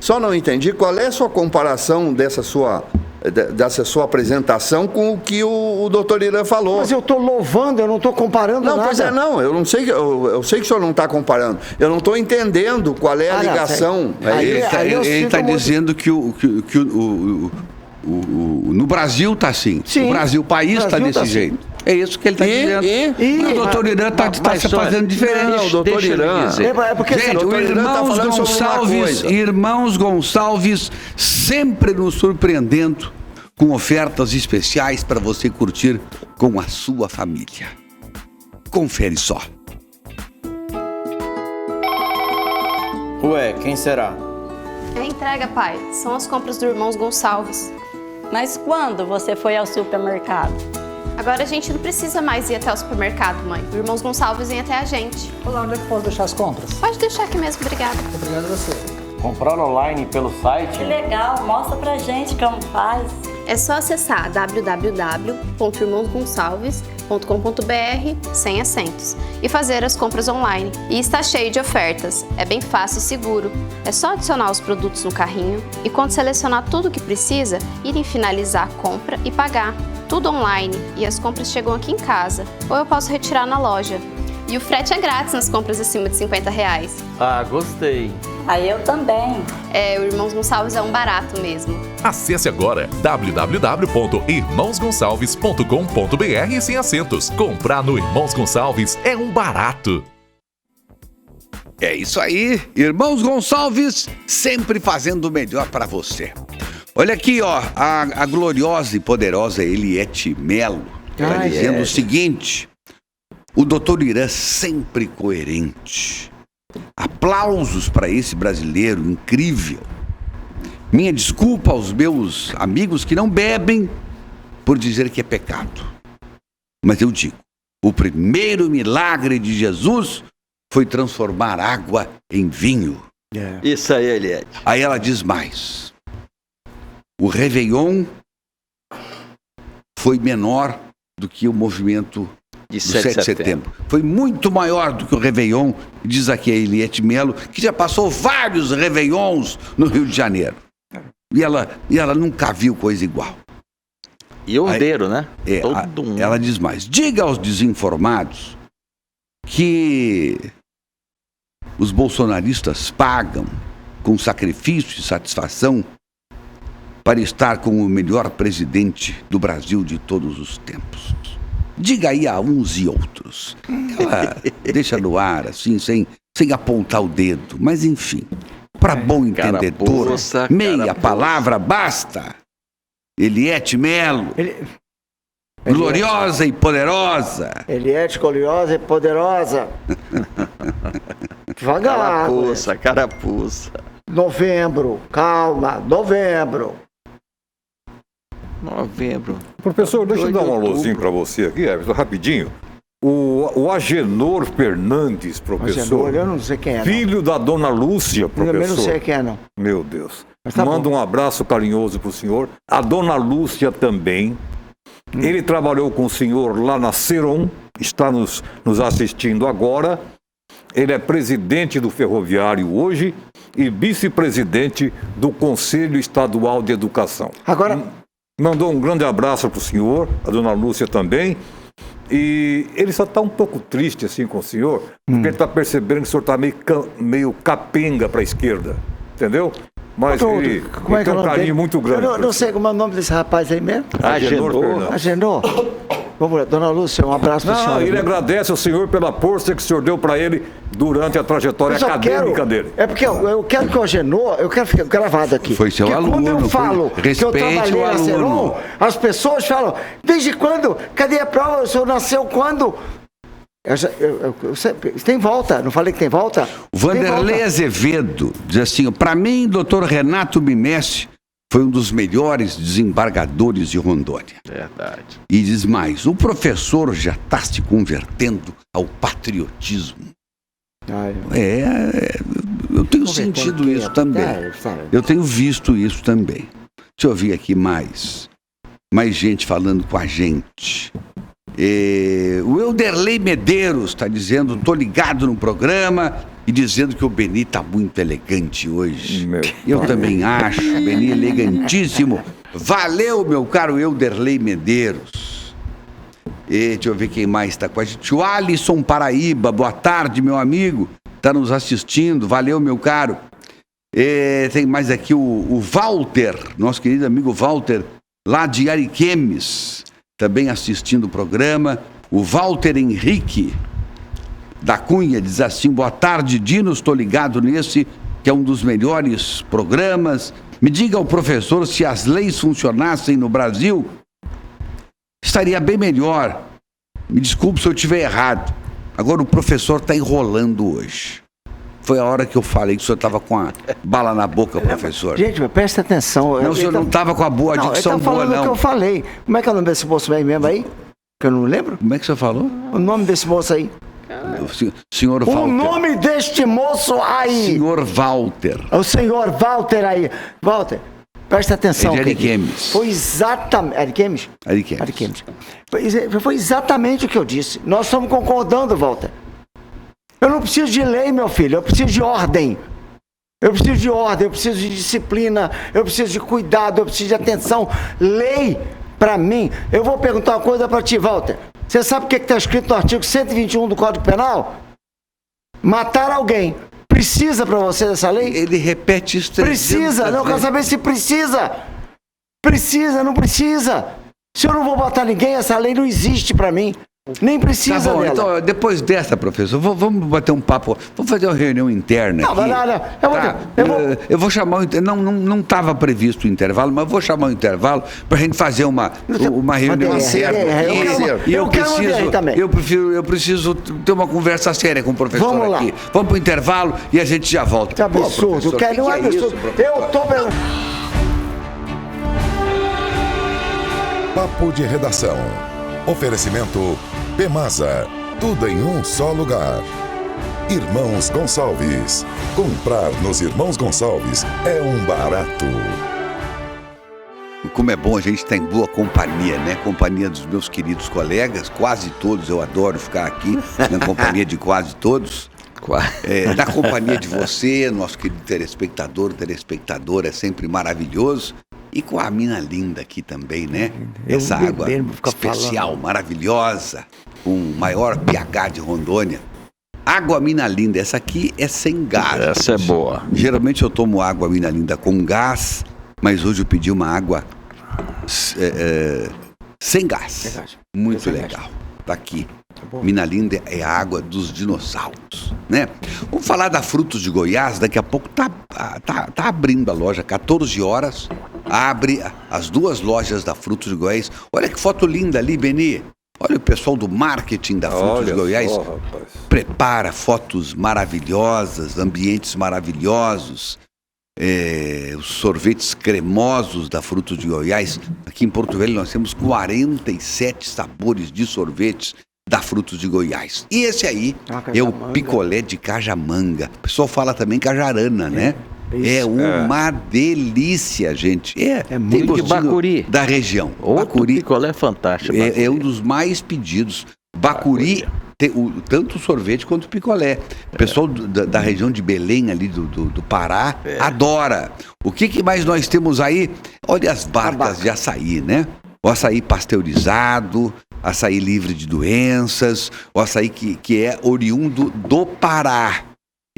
Speaker 6: só não entendi qual é a sua comparação dessa sua dessa sua apresentação com o que o doutor Irã falou.
Speaker 4: Mas eu estou louvando, eu não estou comparando
Speaker 6: Não,
Speaker 4: nada.
Speaker 6: pois é, não, eu não sei, eu sei que o senhor não está comparando. Eu não estou entendendo qual é a ligação.
Speaker 2: Ele está dizendo que no Brasil está assim.
Speaker 4: Sim,
Speaker 2: o Brasil, o país está
Speaker 4: Brasil
Speaker 2: desse
Speaker 4: tá
Speaker 2: jeito. É isso que ele está dizendo. Mas o doutor Irã está se fazendo diferente.
Speaker 6: Não, o doutor Irã.
Speaker 4: É porque
Speaker 2: Gente,
Speaker 4: assim,
Speaker 2: o
Speaker 6: doutor Irã tá
Speaker 2: Irmãos
Speaker 6: falando sobre uma
Speaker 2: Gonçalves,
Speaker 6: coisa.
Speaker 2: Irmãos Gonçalves sempre nos surpreendendo com ofertas especiais para você curtir com a sua família. Confere só.
Speaker 7: Ué, quem será?
Speaker 8: É entrega, pai. São as compras do Irmãos Gonçalves.
Speaker 9: Mas quando você foi ao supermercado?
Speaker 8: Agora a gente não precisa mais ir até o supermercado, mãe. O Irmãos Gonçalves vem até a gente.
Speaker 10: Olá, onde é que posso deixar as compras?
Speaker 8: Pode deixar aqui mesmo, obrigada.
Speaker 10: Obrigado a você.
Speaker 7: Comprar online pelo site?
Speaker 9: Que legal, mostra pra gente como faz.
Speaker 8: É só acessar www.irmãosgonçalves.com.br sem acentos e fazer as compras online. E está cheio de ofertas. É bem fácil e seguro. É só adicionar os produtos no carrinho e, quando selecionar tudo o que precisa, ir em finalizar a compra e pagar. Tudo online e as compras chegam aqui em casa ou eu posso retirar na loja. E o frete é grátis nas compras acima de R$50.
Speaker 5: Ah, gostei.
Speaker 9: Aí eu também.
Speaker 8: O Irmãos Gonçalves é um barato mesmo.
Speaker 11: Acesse agora www.irmãosgonçalves.com.br sem acentos. Comprar no Irmãos Gonçalves é um barato.
Speaker 2: É isso aí, Irmãos Gonçalves, sempre fazendo o melhor para você. Olha aqui, ó, a gloriosa e poderosa Eliette Melo está dizendo o seguinte: o doutor Irã sempre coerente. Aplausos para esse brasileiro incrível. Minha desculpa aos meus amigos que não bebem por dizer que é pecado. Mas eu digo, o primeiro milagre de Jesus foi transformar água em vinho.
Speaker 5: Isso aí, Eliette.
Speaker 2: Aí ela diz mais. O Réveillon foi menor do que o movimento
Speaker 5: De
Speaker 2: do 7 de setembro. Foi muito maior do que o Réveillon, diz aqui a Eliette Melo, que já passou vários Réveillons no Rio de Janeiro. E ela nunca viu coisa igual.
Speaker 5: E ordeiro, né?
Speaker 2: Todo mundo. Ela diz mais. Diga aos desinformados que os bolsonaristas pagam com sacrifício e satisfação para estar com o melhor presidente do Brasil de todos os tempos. Diga aí a uns e outros. Ela deixa no ar, assim, sem apontar o dedo. Mas, enfim, para bom entendedor, meia palavra basta. Eliette Melo, gloriosa e poderosa.
Speaker 4: Eliette, gloriosa e poderosa. Devagar.
Speaker 5: Carapuça.
Speaker 4: Novembro, calma, novembro.
Speaker 3: Professor, deixa eu dar um alôzinho para você aqui, Everton, rapidinho. O Agenor Fernandes, professor.
Speaker 4: Agenor, eu não sei quem é.
Speaker 3: Filho da dona Lúcia, professor.
Speaker 4: Eu não sei quem é, não.
Speaker 3: Meu Deus.
Speaker 4: Tá
Speaker 3: Manda um abraço carinhoso pro senhor. A dona Lúcia também. Ele trabalhou com o senhor lá na Seron, está nos assistindo agora. Ele é presidente do Ferroviário hoje e vice-presidente do Conselho Estadual de Educação.
Speaker 4: Agora...
Speaker 3: Mandou um grande abraço para o senhor, a dona Lúcia também. E ele só está um pouco triste assim com o senhor, porque ele está percebendo que o senhor está meio capenga para a esquerda, entendeu? Mas ele tem um carinho muito grande.
Speaker 4: Eu não sei como é o nome desse rapaz aí mesmo. Agenor. Vamos lá, dona Lúcia, um abraço para o senhor.
Speaker 3: Ele agradece ao senhor pela força que o senhor deu para ele durante a trajetória acadêmica dele.
Speaker 4: É porque eu quero que o Agenor, eu quero ficar gravado aqui.
Speaker 2: Foi seu aluno.
Speaker 4: Quando eu falo que eu trabalhei na Seron, as pessoas falam, desde quando? Cadê a prova? O senhor nasceu quando? Tem volta, não falei que tem volta?
Speaker 2: O Vanderlei Azevedo diz assim, para mim, doutor Renato Mimessi foi um dos melhores desembargadores de Rondônia.
Speaker 5: Verdade.
Speaker 2: E diz mais, o professor já está se convertendo ao patriotismo. Eu tenho sentido isso também. Eu tenho visto isso também. Deixa eu ouvir aqui mais gente falando com a gente. O Elderley Medeiros está dizendo, tô ligado no programa, e dizendo que o Beni está muito elegante hoje. Eu também acho, o Beni elegantíssimo. Valeu, meu caro Euderley Medeiros. E deixa eu ver quem mais está com a gente. O Alisson Paraíba, boa tarde, meu amigo. Está nos assistindo. Valeu, meu caro. Tem mais aqui o Walter, nosso querido amigo Walter, lá de Ariquemes, também assistindo o programa. O Walter Henrique da Cunha diz assim: boa tarde, Dino, estou ligado nesse, que é um dos melhores programas. Me diga ao professor, se as leis funcionassem no Brasil, estaria bem melhor. Me desculpe se eu estiver errado. Agora o professor está enrolando hoje. Foi a hora que eu falei que o senhor estava com a bala na boca, professor.
Speaker 4: Gente, presta atenção.
Speaker 2: Não, o senhor não estava com a boa dicção boa, não.
Speaker 4: O que eu falei. Como é que é o nome desse moço aí mesmo aí? Que eu não lembro.
Speaker 2: Como é que o senhor falou?
Speaker 4: O nome desse moço aí.
Speaker 2: Senhor Walter.
Speaker 4: O nome deste moço aí.
Speaker 2: Senhor Walter.
Speaker 4: O senhor Walter aí. Walter, presta atenção.
Speaker 2: É de Ariquemes.
Speaker 4: Foi exatamente... Ariquemes?
Speaker 2: Ariquemes.
Speaker 4: Foi exatamente o que eu disse. Nós estamos concordando, Walter. Eu não preciso de lei, meu filho. Eu preciso de ordem. Eu preciso de ordem, eu preciso de disciplina, eu preciso de cuidado, eu preciso de atenção. Lei, para mim... Eu vou perguntar uma coisa para ti, Walter. Você sabe o que está escrito no artigo 121 do Código Penal? Matar alguém. Precisa para você dessa lei?
Speaker 2: Ele repete isso.
Speaker 4: Precisa. Não, eu quero saber se precisa. Precisa, não precisa. Se eu não vou matar ninguém, essa lei não existe para mim. Nem precisa
Speaker 2: tá bom,
Speaker 4: dela.
Speaker 2: Então, depois dessa, professor, vamos bater um papo. Vamos fazer uma reunião interna aqui. Eu vou chamar não estava previsto o intervalo, mas vou chamar o intervalo para a gente fazer uma reunião interna. Eu preciso ter uma conversa séria com o professor
Speaker 4: vamos
Speaker 2: aqui.
Speaker 4: Lá.
Speaker 2: Vamos para o intervalo e a gente já volta.
Speaker 4: Que absurdo.
Speaker 2: Que
Speaker 4: não é absurdo. Eu tô
Speaker 1: Papo de Redação. Oferecimento Pemasa, tudo em um só lugar. Irmãos Gonçalves. Comprar nos Irmãos Gonçalves é um barato.
Speaker 2: Como é bom a gente estar em boa companhia, né? Companhia dos meus queridos colegas, quase todos. Eu adoro ficar aqui na companhia de quase todos. Na companhia de você, nosso querido telespectador, é sempre maravilhoso. E com a mina linda aqui também, né? Essa água especial, maravilhosa, com o maior pH de Rondônia. Água Mina Linda, essa aqui é sem gás.
Speaker 5: Essa é boa.
Speaker 2: Geralmente eu tomo água Mina Linda com gás, mas hoje eu pedi uma água sem gás. Muito legal. Tá aqui. Mina Linda é a água dos dinossauros, né? Vamos falar da Frutos de Goiás. Daqui a pouco tá abrindo a loja, 14 horas. Abre as duas lojas da Frutos de Goiás. Olha que foto linda ali, Beni. Olha o pessoal do marketing da Frutos de Goiás. Prepara fotos maravilhosas, ambientes maravilhosos. Os sorvetes cremosos da Frutos de Goiás. Aqui em Porto Velho nós temos 47 sabores de sorvetes da Frutos de Goiás. E esse aí é o picolé de cajamanga. O pessoal fala também cajarana, né? É uma delícia, gente.
Speaker 5: Tem de Bacuri.
Speaker 2: Da região.
Speaker 5: Outro
Speaker 2: Bacuri
Speaker 5: picolé fantástico.
Speaker 2: É um dos mais pedidos. Bacuri, tanto o sorvete quanto o picolé. O pessoal da região de Belém, ali do Pará, adora. O que mais nós temos aí? Olha as barcas de açaí, né? O açaí pasteurizado, açaí livre de doenças, o açaí que é oriundo do Pará.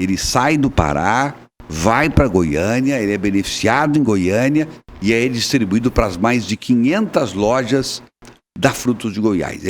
Speaker 2: Ele sai do Pará, vai para Goiânia, ele é beneficiado em Goiânia e é distribuído para as mais de 500 lojas da Frutos de Goiás.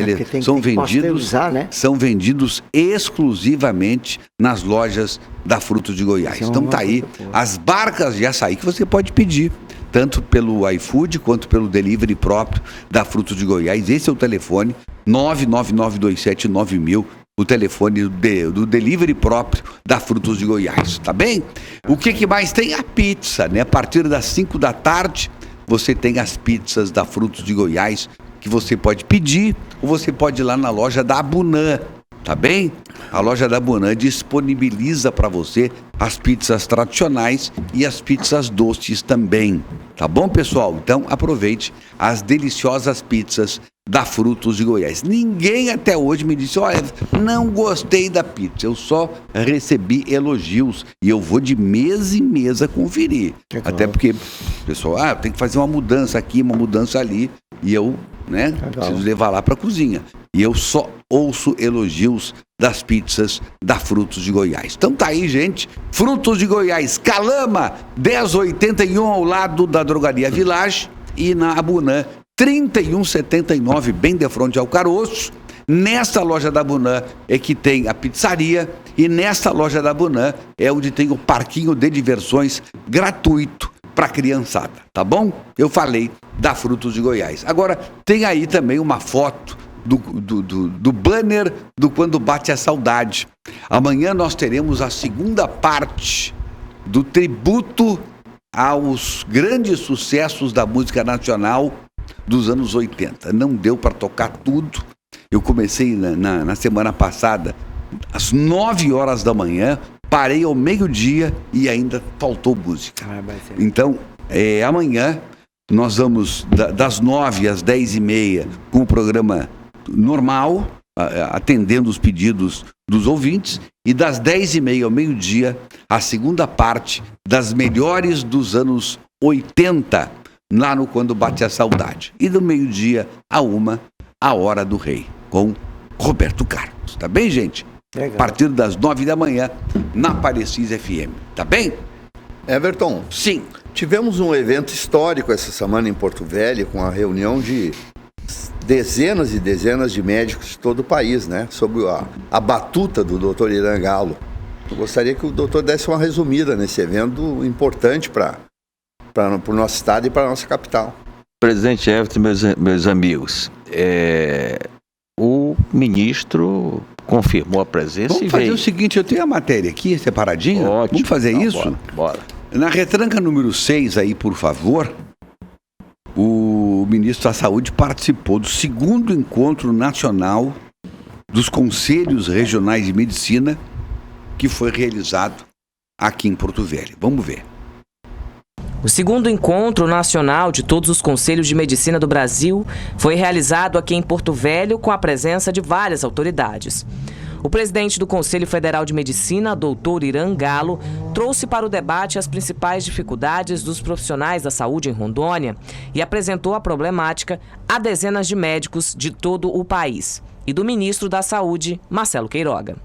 Speaker 2: São vendidos exclusivamente nas lojas da Frutos de Goiás. Então tá aí as barcas de açaí que você pode pedir, tanto pelo iFood quanto pelo delivery próprio da Frutos de Goiás. Esse é o telefone 999279000. O telefone do delivery próprio da Frutos de Goiás, tá bem? O que mais tem? A pizza, né? A partir das 5 da tarde, você tem as pizzas da Frutos de Goiás que você pode pedir ou você pode ir lá na loja da Abunã, tá bem? A loja da Abunã disponibiliza para você as pizzas tradicionais e as pizzas doces também, tá bom, pessoal? Então aproveite as deliciosas pizzas da Frutos de Goiás. Ninguém até hoje me disse, olha, não gostei da pizza. Eu só recebi elogios e eu vou de mesa em mesa conferir. Até porque o pessoal, tem que fazer uma mudança aqui, uma mudança ali. E eu, preciso levar lá para a cozinha. E eu só ouço elogios das pizzas da Frutos de Goiás. Então tá aí, gente. Frutos de Goiás, Calama, 1081 ao lado da Drogaria Village e na Abunã, 3179, bem de frente ao Caroço. Nesta loja da Abunã é que tem a pizzaria e nesta loja da Abunã é onde tem o parquinho de diversões gratuito para criançada, tá bom? Eu falei da Frutos de Goiás. Agora, tem aí também uma foto do banner do Quando Bate a Saudade. Amanhã nós teremos a segunda parte do tributo aos grandes sucessos da música nacional dos anos 80. Não deu para tocar tudo. Eu comecei na semana passada às 9 horas da manhã, parei ao meio-dia e ainda faltou música. Então, amanhã nós vamos das 9 às 10h30 com o programa normal, atendendo os pedidos dos ouvintes, e das 10h30 ao meio-dia, a segunda parte das melhores dos anos 80, lá no Quando Bate a Saudade. E do meio-dia a 1, a Hora do Rei, com Roberto Carlos. Tá bem, gente? Legal. A partir das 9 da manhã, na Parecis FM. Tá bem?
Speaker 6: Everton.
Speaker 2: Sim.
Speaker 6: Tivemos um evento histórico essa semana em Porto Velho, com a reunião de dezenas e dezenas de médicos de todo o país, né? Sob a batuta do Dr. Irã Galo. Eu gostaria que o doutor desse uma resumida nesse evento importante para o nosso estado e para a nossa capital.
Speaker 5: Presidente Everton, meus amigos, o ministro confirmou a presença.
Speaker 2: Vamos fazer o seguinte, eu tenho a matéria aqui separadinha.
Speaker 5: Ótimo.
Speaker 2: Vamos fazer isso?
Speaker 5: Bora.
Speaker 2: Na retranca número 6 aí, por favor, o ministro da Saúde participou do 2º Encontro Nacional dos Conselhos Regionais de Medicina, que foi realizado aqui em Porto Velho. Vamos ver.
Speaker 12: O 2º Encontro Nacional de todos os Conselhos de Medicina do Brasil foi realizado aqui em Porto Velho com a presença de várias autoridades. O presidente do Conselho Federal de Medicina, Dr. Irã Galo, trouxe para o debate as principais dificuldades dos profissionais da saúde em Rondônia e apresentou a problemática a dezenas de médicos de todo o país e do ministro da Saúde, Marcelo Queiroga.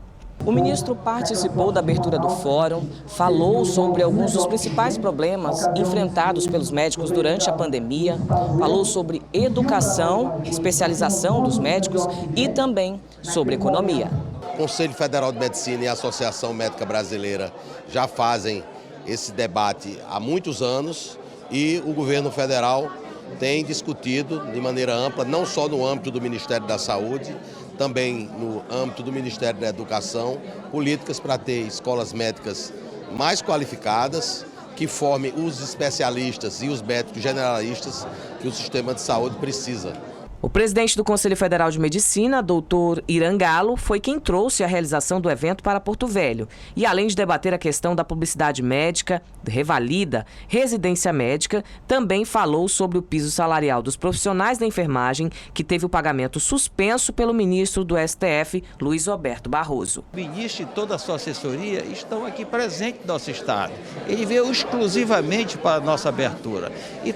Speaker 12: O ministro participou da abertura do fórum, falou sobre alguns dos principais problemas enfrentados pelos médicos durante a pandemia, falou sobre educação, especialização dos médicos e também sobre economia.
Speaker 13: O Conselho Federal de Medicina e a Associação Médica Brasileira já fazem esse debate há muitos anos e o governo federal tem discutido de maneira ampla, não só no âmbito do Ministério da Saúde, também no âmbito do Ministério da Educação, políticas para ter escolas médicas mais qualificadas, que formem os especialistas e os médicos generalistas que o sistema de saúde precisa.
Speaker 12: O presidente do Conselho Federal de Medicina, Dr. Irã Galo, foi quem trouxe a realização do evento para Porto Velho. E além de debater a questão da publicidade médica, revalida, residência médica, também falou sobre o piso salarial dos profissionais da enfermagem, que teve o pagamento suspenso pelo ministro do STF, Luiz Roberto Barroso.
Speaker 14: O ministro e toda a sua assessoria estão aqui presentes no nosso estado. Ele veio exclusivamente para a nossa abertura e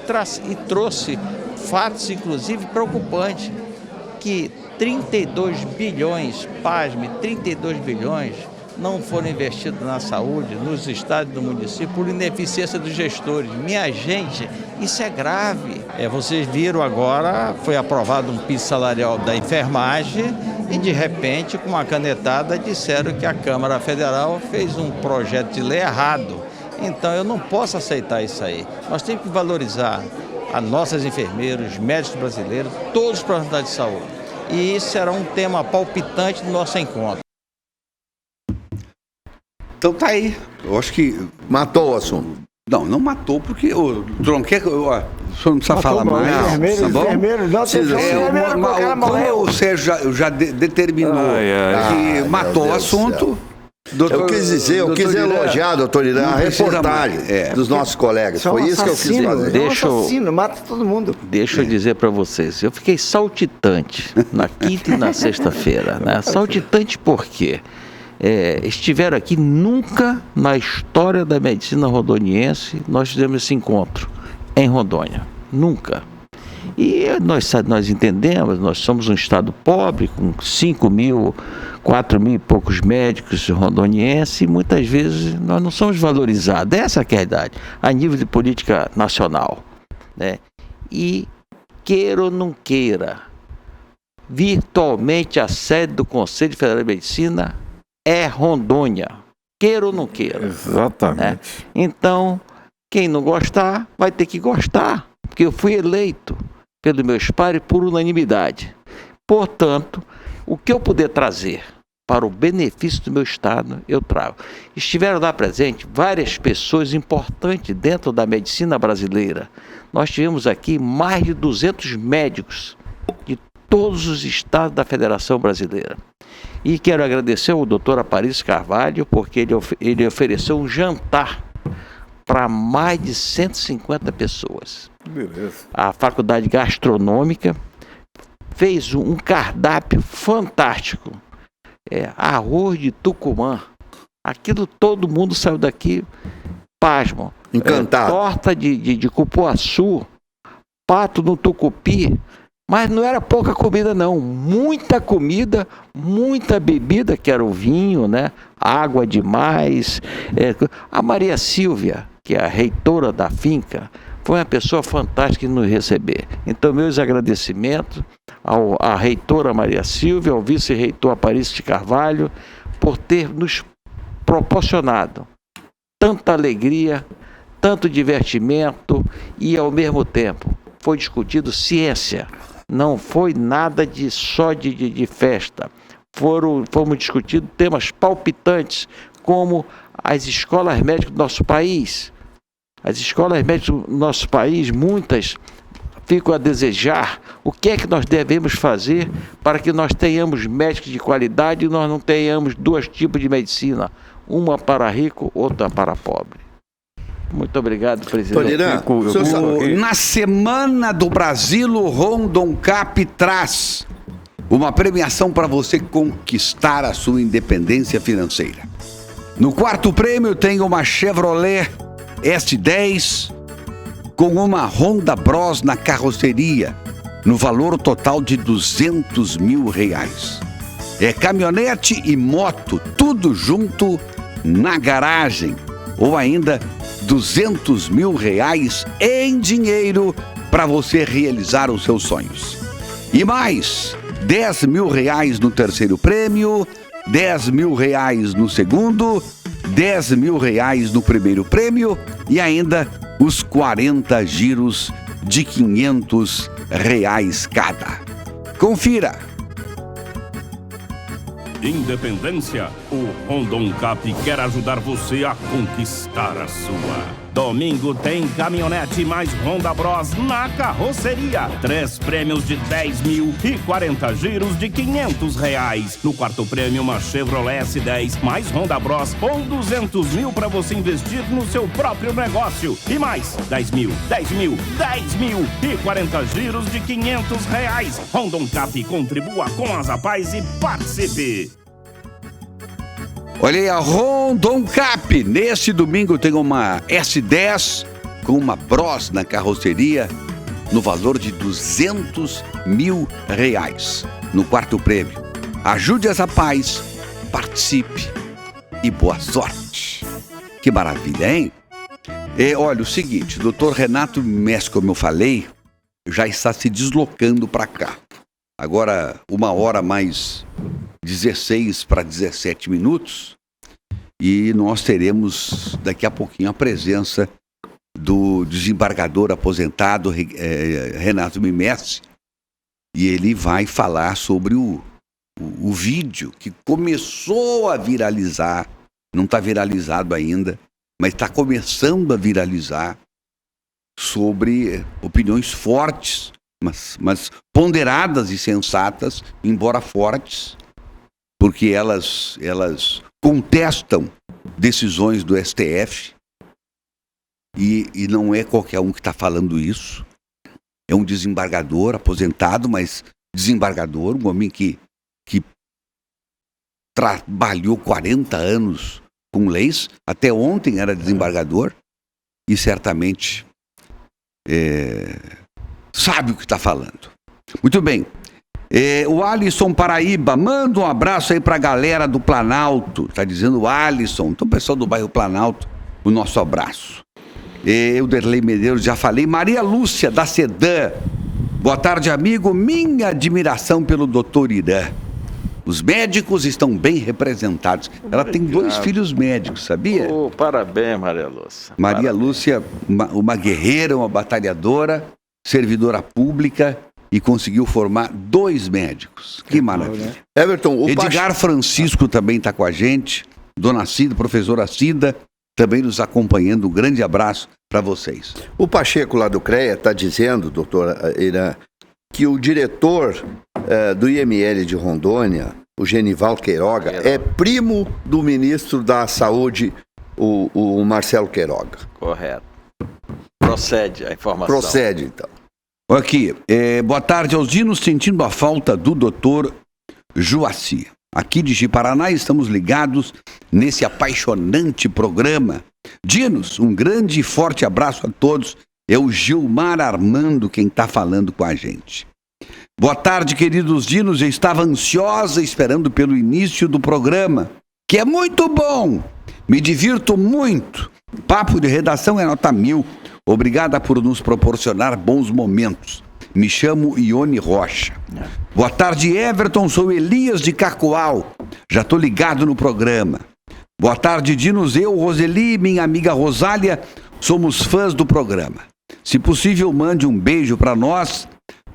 Speaker 14: trouxe fatos, inclusive, preocupantes, que 32 bilhões, pasme, 32 bilhões não foram investidos na saúde, nos estados do município, por ineficiência dos gestores. Minha gente, isso é grave. Vocês viram agora, foi aprovado um piso salarial da enfermagem e, de repente, com uma canetada, disseram que a Câmara Federal fez um projeto de lei errado. Então, eu não posso aceitar isso aí. Nós temos que valorizar as nossas enfermeiras, os médicos brasileiros, todos os profissionais de saúde. E isso será um tema palpitante do nosso encontro.
Speaker 2: Então tá aí. Eu acho que
Speaker 6: matou o assunto.
Speaker 2: Não matou, porque o Tronquer, o senhor não precisa falar mais.
Speaker 4: Enfermeiro,
Speaker 2: tá bom?
Speaker 4: enfermeiro, não tem
Speaker 2: como o Sérgio já determinou que matou o assunto,
Speaker 6: Eu quis dizer, eu quis elogiar, doutor Irã, a reportagem dos nossos colegas. Foi isso que eu quis fazer.
Speaker 4: É um assassino, mata todo mundo.
Speaker 5: Deixa eu dizer para vocês, eu fiquei saltitante na quinta e na sexta-feira, né? Saltitante por quê? Estiveram aqui, nunca na história da medicina rondoniense nós fizemos esse encontro em Rondônia, nunca. E nós entendemos, nós somos um estado pobre, com 4 mil e poucos médicos rondonienses, e muitas vezes nós não somos valorizados, essa que é a verdade, a nível de política nacional, né? E queira ou não queira, virtualmente a sede do Conselho Federal de Medicina é Rondônia, queira ou não queira.
Speaker 3: Exatamente.
Speaker 5: Né? Então, quem não gostar, vai ter que gostar, porque eu fui eleito pelos meus pares por unanimidade. Portanto, o que eu puder trazer para o benefício do meu estado, eu trago. Estiveram lá presentes várias pessoas importantes dentro da medicina brasileira. Nós tivemos aqui mais de 200 médicos de todos os estados da Federação Brasileira. E quero agradecer ao doutor Aparício Carvalho, porque ele ofereceu um jantar para mais de 150 pessoas.
Speaker 3: Beleza.
Speaker 5: A Faculdade Gastronômica fez um cardápio fantástico. Arroz de Tucumã. Aquilo todo mundo saiu daqui, pasmo.
Speaker 6: Encantado.
Speaker 5: Torta de cupuaçu, pato no tucupi. Mas não era pouca comida, não. Muita comida, muita bebida, que era o vinho, né? Água demais. A Maria Silvia, que é a reitora da finca, foi uma pessoa fantástica em nos receber. Então, meus agradecimentos à reitora Maria Silvia, ao vice-reitor Aparício de Carvalho, por ter nos proporcionado tanta alegria, tanto divertimento e, ao mesmo tempo, foi discutido ciência. Não foi nada só de festa. Fomos discutindo temas palpitantes, como as escolas médicas do nosso país. As escolas médicas do nosso país, muitas ficam a desejar o que é que nós devemos fazer para que nós tenhamos médicos de qualidade e nós não tenhamos 2 tipos de medicina, uma para rico, outra para pobre. Muito obrigado, presidente.
Speaker 2: Na Semana do Brasil, o Rondoncap traz uma premiação para você conquistar a sua independência financeira. No 4º prêmio tem uma Chevrolet S10 com uma Honda Bros na carroceria, no valor total de R$200 mil. Caminhonete e moto, tudo junto na garagem. Ou ainda R$200 mil em dinheiro para você realizar os seus sonhos. E mais, R$10 mil no 3º prêmio, R$10 mil no 2º, R$10 mil no 1º prêmio e ainda os 40 giros de R$500 cada. Confira!
Speaker 15: Independência, o Rondoncap quer ajudar você a conquistar a sua. Domingo tem caminhonete mais Honda Bros na carroceria. 3 prêmios de R$10 mil e 40 giros de R$500. No 4º prêmio, uma Chevrolet S10 mais Honda Bros com R$200 mil para você investir no seu próprio negócio. E mais R$10 mil, R$10 mil, R$10 mil e 40 giros de R$500. Rondoncap, contribua com as Apais e participe.
Speaker 2: Olha aí, a Rondoncap. Neste domingo tem uma S10 com uma Bros na carroceria no valor de R$200 mil no 4º prêmio. Ajude as Apais, participe e boa sorte. Que maravilha, hein? Olha, o seguinte, o doutor Renato Messi, como eu falei, já está se deslocando para cá. Agora, 1h mais 16 para 17 minutos, e nós teremos daqui a pouquinho a presença do desembargador aposentado Renato Mimessi, e ele vai falar sobre o vídeo que começou a viralizar, não está viralizado ainda, mas está começando a viralizar, sobre opiniões fortes, mas ponderadas e sensatas, embora fortes, porque elas contestam decisões do STF e não é qualquer um que está falando isso. É um desembargador aposentado, mas desembargador, um homem que trabalhou 40 anos com leis, até ontem era desembargador e certamente sabe o que está falando. Muito bem. O Alisson Paraíba, manda um abraço aí para a galera do Planalto. Está dizendo o Alisson. Então, pessoal do bairro Planalto, o nosso abraço. Eu, Derlei Medeiros, já falei. Maria Lúcia, da Sedã. Boa tarde, amigo. Minha admiração pelo doutor Irã. Os médicos estão bem representados. Ela tem 2 filhos médicos, sabia?
Speaker 5: Parabéns, Maria Lúcia.
Speaker 2: Maria Lúcia, uma guerreira, uma batalhadora, servidora pública e conseguiu formar 2 médicos. Que maravilha.
Speaker 6: Everton,
Speaker 2: Edgar Francisco também está com a gente. Dona Cida, professora Cida, também nos acompanhando. Um grande abraço para vocês.
Speaker 6: O Pacheco lá do CREA está dizendo, doutor Irã, que o diretor do IML de Rondônia, o Genival Queiroga, é primo do ministro da Saúde, o Marcelo Queiroga.
Speaker 5: Correto. Procede a informação.
Speaker 6: Procede, então.
Speaker 2: Aqui, boa tarde aos dinos, sentindo a falta do doutor Joaci. Aqui de Ji-Paraná estamos ligados nesse apaixonante programa. Dinos, um grande e forte abraço a todos. É o Gilmar Armando quem está falando com a gente. Boa tarde, queridos dinos. Eu estava ansiosa esperando pelo início do programa, que é muito bom. Me divirto muito. Papo de redação é nota 1000. Obrigada por nos proporcionar bons momentos. Me chamo Ione Rocha. Boa tarde, Everton. Sou Elias de Cacoal. Já estou ligado no programa. Boa tarde, dinos. Eu, Roseli e minha amiga Rosália somos fãs do programa. Se possível, mande um beijo para nós.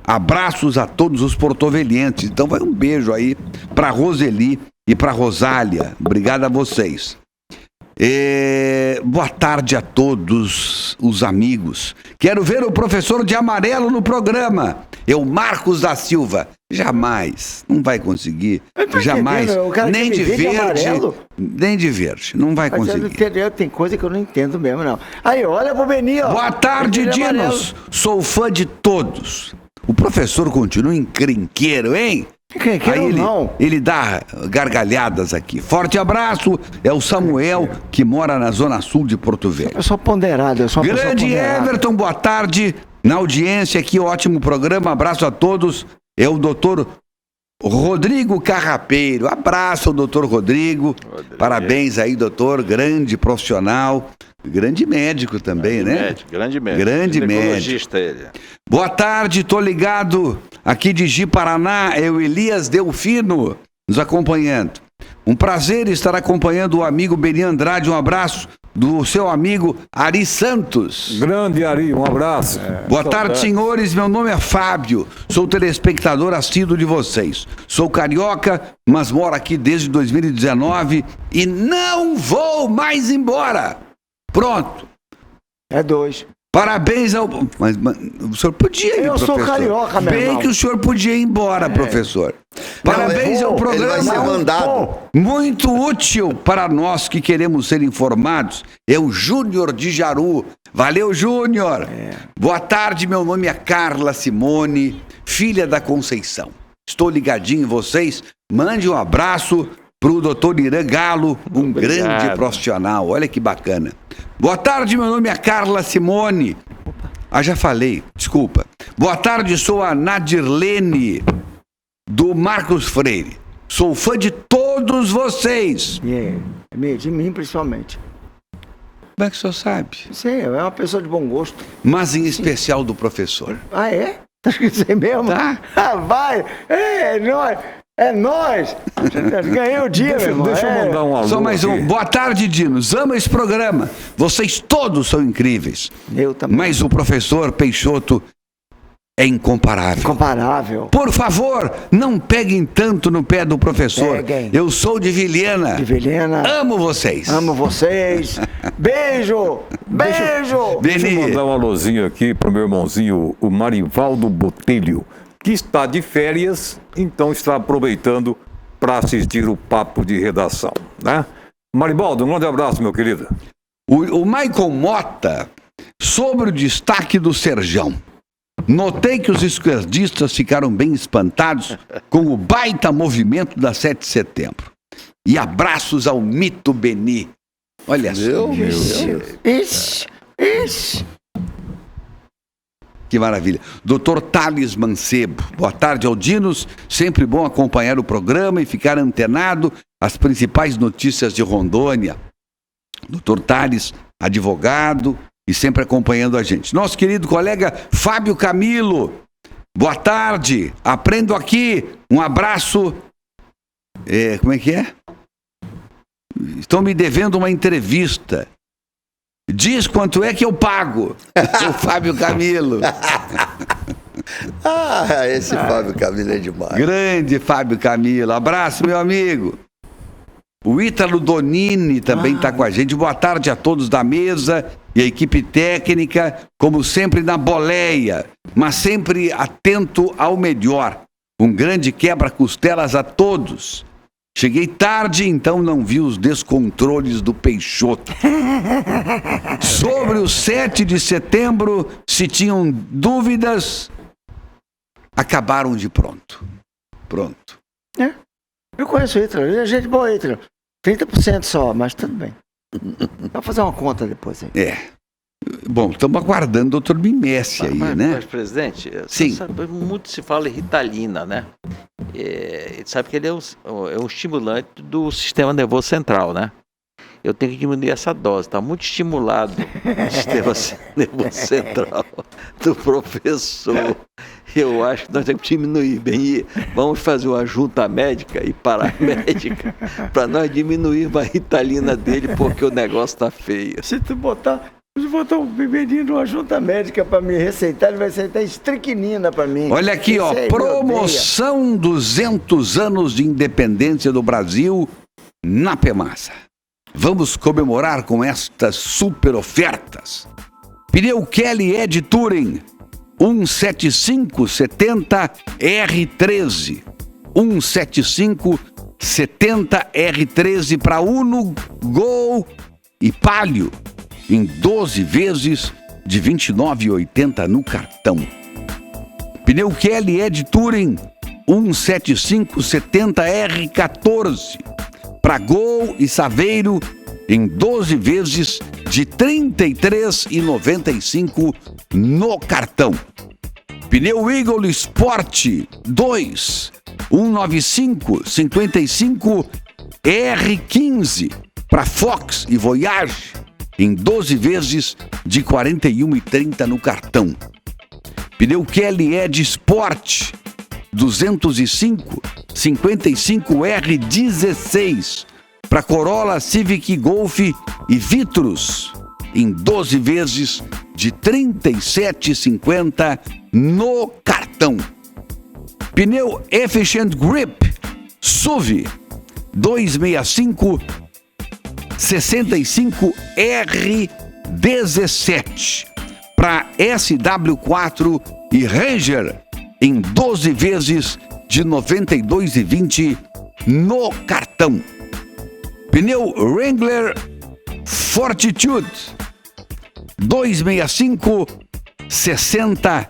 Speaker 2: Abraços a todos os porto-velhenses. Então vai um beijo aí para Roseli e para Rosália. Obrigado a vocês. Boa tarde a todos os amigos. Quero ver o professor de amarelo no programa. Eu, Marcos da Silva. Jamais. Não vai conseguir. Jamais. Nem de verde. Nem de verde. Não vai conseguir.
Speaker 4: Tem coisa que eu não entendo mesmo, não. Aí, olha pro Beni, ó.
Speaker 2: Boa tarde, dinos. Sou fã de todos. O professor continua encrenqueiro, hein? Aí ele dá gargalhadas aqui. Forte abraço. É o Samuel, que mora na zona sul de Porto Velho.
Speaker 4: Eu sou ponderado.
Speaker 2: Grande Everton, boa tarde. Na audiência aqui, ótimo programa. Abraço a todos. É o doutor Rodrigo Carrapeiro. Abraço ao doutor Rodrigo. Parabéns aí, doutor. Grande profissional. Grande médico também, né?
Speaker 5: Grande médico.
Speaker 2: Grande
Speaker 5: ginecologista
Speaker 2: médico.
Speaker 5: ele.
Speaker 2: Boa tarde, tô ligado aqui de Ji-Paraná, é o Elias Delfino nos acompanhando. Um prazer estar acompanhando o amigo Beni Andrade. Um abraço do seu amigo Ari Santos.
Speaker 3: Grande Ari, um abraço.
Speaker 2: Boa tarde, senhores. Meu nome é Fábio. Sou telespectador assíduo de vocês. Sou carioca, mas moro aqui desde 2019 e não vou mais embora. Pronto.
Speaker 4: É 2.
Speaker 2: Parabéns ao... Mas o senhor podia ir,
Speaker 4: eu
Speaker 2: professor.
Speaker 4: Eu sou carioca, meu
Speaker 2: Bem
Speaker 4: irmão.
Speaker 2: que o senhor podia ir embora, professor. Parabéns ao programa.
Speaker 6: Ele vai ser mandado.
Speaker 2: Muito útil para nós que queremos ser informados. É o Júnior de Jaru. Valeu, Júnior. Boa tarde, meu nome é Carla Simone, filha da Conceição. Estou ligadinho em vocês. Mande um abraço pro doutor Irã Galo, um grande profissional. Olha que bacana. Boa tarde, meu nome é Carla Simone. Já falei, desculpa. Boa tarde, sou a Nadirlene, do Marcos Freire. Sou fã de todos vocês.
Speaker 4: De mim, principalmente.
Speaker 2: Como é que o senhor sabe?
Speaker 4: Sei, é uma pessoa de bom gosto.
Speaker 2: Mas em especial do professor.
Speaker 4: Ah, é? Acho que sei mesmo.
Speaker 2: Tá.
Speaker 4: Vai! É nóis! É nóis! Ganhei o dia, meu irmão.
Speaker 3: Deixa eu mandar um alô.
Speaker 2: Só mais um.
Speaker 3: Aqui.
Speaker 2: Boa tarde, dinos. Amo esse programa. Vocês todos são incríveis.
Speaker 4: Eu também.
Speaker 2: Mas o professor Peixoto é incomparável.
Speaker 4: Incomparável.
Speaker 2: Por favor, não peguem tanto no pé do professor.
Speaker 4: Peguem.
Speaker 2: Eu sou de Vilhena.
Speaker 4: De Vilhena.
Speaker 2: Amo vocês.
Speaker 4: Amo vocês. Beijo! Beijo!
Speaker 3: Deixa eu mandar um alôzinho aqui pro meu irmãozinho, o Marivaldo Botelho, que está de férias, então está aproveitando para assistir o Papo de Redação, né? Maribaldo, um grande abraço, meu querido.
Speaker 2: O Michael Mota, sobre o destaque do Serjão. Notei que os esquerdistas ficaram bem espantados com o baita movimento da 7 de setembro. E abraços ao Mito Beni. Olha só.
Speaker 4: Ixi.
Speaker 2: Que maravilha. Dr. Thales Mancebo. Boa tarde, Aldinos. Sempre bom acompanhar o programa e ficar antenado às principais notícias de Rondônia. Dr. Thales, advogado e sempre acompanhando a gente. Nosso querido colega Fábio Camilo. Boa tarde. Aprendo aqui. Um abraço. Como é que é? Estão me devendo uma entrevista. Diz quanto é que eu pago. O Fábio Camilo.
Speaker 6: Esse Fábio Camilo é demais.
Speaker 2: Grande Fábio Camilo. Abraço, meu amigo. O Ítalo Donini também está com a gente. Boa tarde a todos da mesa e a equipe técnica, como sempre na boleia, mas sempre atento ao melhor. Um grande quebra-costelas a todos. Cheguei tarde, então não vi os descontroles do Peixoto. Sobre o 7 de setembro, se tinham dúvidas, acabaram de pronto. Pronto.
Speaker 4: Eu conheço o Ítalo, ele é gente boa, Ítalo. 30% só, mas tudo bem. Vou fazer uma conta depois aí.
Speaker 2: Bom, estamos aguardando o Dr. Mimessi aí, né?
Speaker 5: Mas, presidente,
Speaker 2: sim.
Speaker 5: Sabe, muito se fala em Ritalina, né? Sabe que ele é um estimulante do sistema nervoso central, né? Eu tenho que diminuir essa dose, está muito estimulado o sistema nervoso central do professor. Eu acho que nós temos que diminuir bem. Vamos fazer uma junta médica e paramédica para nós diminuir a Ritalina dele, porque o negócio está feio.
Speaker 4: Se tu botar um bebedinho numa junta médica para me receitar, ele vai receitar estricnina para mim.
Speaker 2: Olha aqui, ó, promoção 200 anos de independência do Brasil na Pemasa. Vamos comemorar com estas super ofertas. Pneu Kelly Ed Touring 175/70 R13. 175/70 R13 para Uno, Gol e Palio. Em 12 vezes de R$ 29,80 no cartão. Pneu Kelly Ed Touring 175/70 R14 para Gol e Saveiro em 12 vezes de R$ 33,95 no cartão. Pneu Eagle Sport 2 195/55 R15 para Fox e Voyage em 12 vezes de R$ 41,30 no cartão. Pneu Kelly Ed Sport 205/55 R16 para Corolla, Civic, Golf e Vitrus em 12 vezes de R$ 37,50 no cartão. Pneu Efficient Grip SUV 265/65 R17 para SW4 e Ranger em 12 vezes de R$ 92,20 no cartão. Pneu Wrangler Fortitude 265/60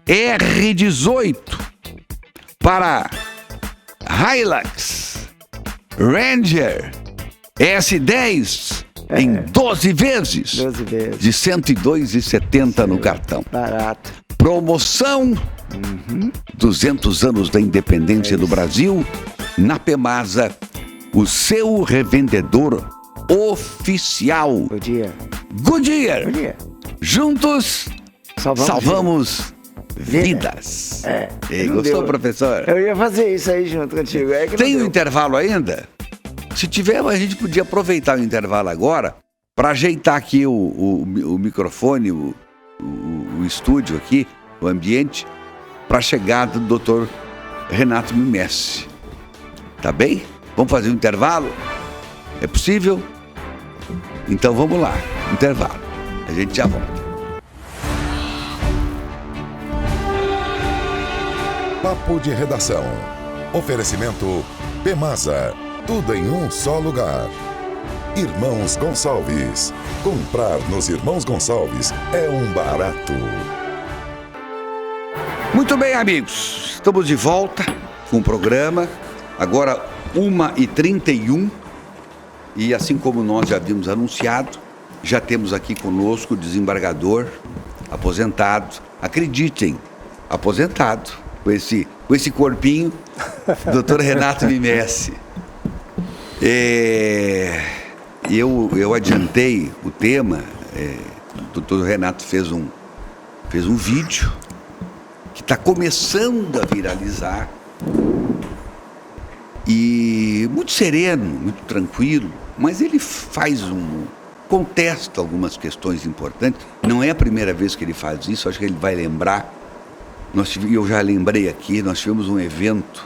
Speaker 2: R18 para Hilux Ranger S10 em 12 vezes de R$ 102,70 no cartão.
Speaker 4: Barato.
Speaker 2: Promoção 200 anos da independência do Brasil na Pemasa, o seu revendedor oficial. Goodyear. Juntos salvamos vidas. Gostou, professor?
Speaker 4: Eu ia fazer isso aí junto contigo.
Speaker 2: Tem um intervalo ainda? Se tiver, a gente podia aproveitar o intervalo agora para ajeitar aqui o microfone, o estúdio aqui, o ambiente, para a chegada do Dr. Renato Mimessi. Tá bem? Vamos fazer um intervalo? É possível? Então vamos lá, intervalo. A gente já volta.
Speaker 1: Papo de Redação. Oferecimento Pemasa, tudo em um só lugar. Irmãos Gonçalves. Comprar nos Irmãos Gonçalves é um barato.
Speaker 2: Muito bem, amigos. Estamos de volta com o programa. Agora 1h31. E assim como nós já havíamos anunciado, já temos aqui conosco o desembargador aposentado. Acreditem, aposentado. Com esse corpinho, Dr. Renato Mimessi. Eu adiantei o tema, o Dr. Renato fez um vídeo que está começando a viralizar e muito sereno, muito tranquilo, mas ele contesta algumas questões importantes. Não é a primeira vez que ele faz isso, acho que ele vai lembrar. Eu já lembrei aqui, nós tivemos um evento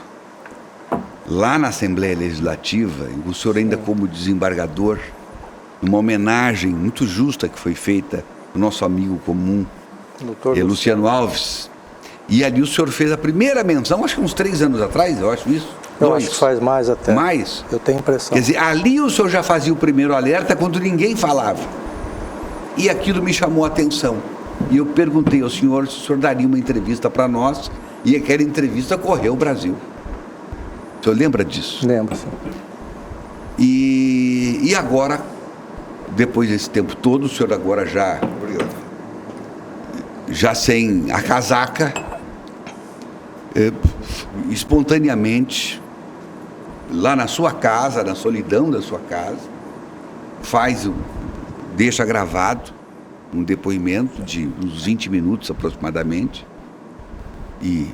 Speaker 2: lá na Assembleia Legislativa, e o senhor ainda como desembargador, uma homenagem muito justa que foi feita ao nosso amigo comum, Luciano Alves. E ali o senhor fez a primeira menção, acho que uns 3 anos atrás, eu acho isso.
Speaker 10: Eu acho que faz mais até.
Speaker 2: Mais?
Speaker 10: Eu tenho impressão.
Speaker 2: Quer dizer, ali o senhor já fazia o primeiro alerta quando ninguém falava. E aquilo me chamou a atenção. E eu perguntei ao senhor se o senhor daria uma entrevista para nós, e aquela entrevista correu o Brasil. O senhor lembra disso?
Speaker 10: Lembro, sim.
Speaker 2: E agora, depois desse tempo todo, o senhor agora já sem a casaca, espontaneamente, lá na sua casa, na solidão da sua casa, deixa gravado um depoimento de uns 20 minutos aproximadamente e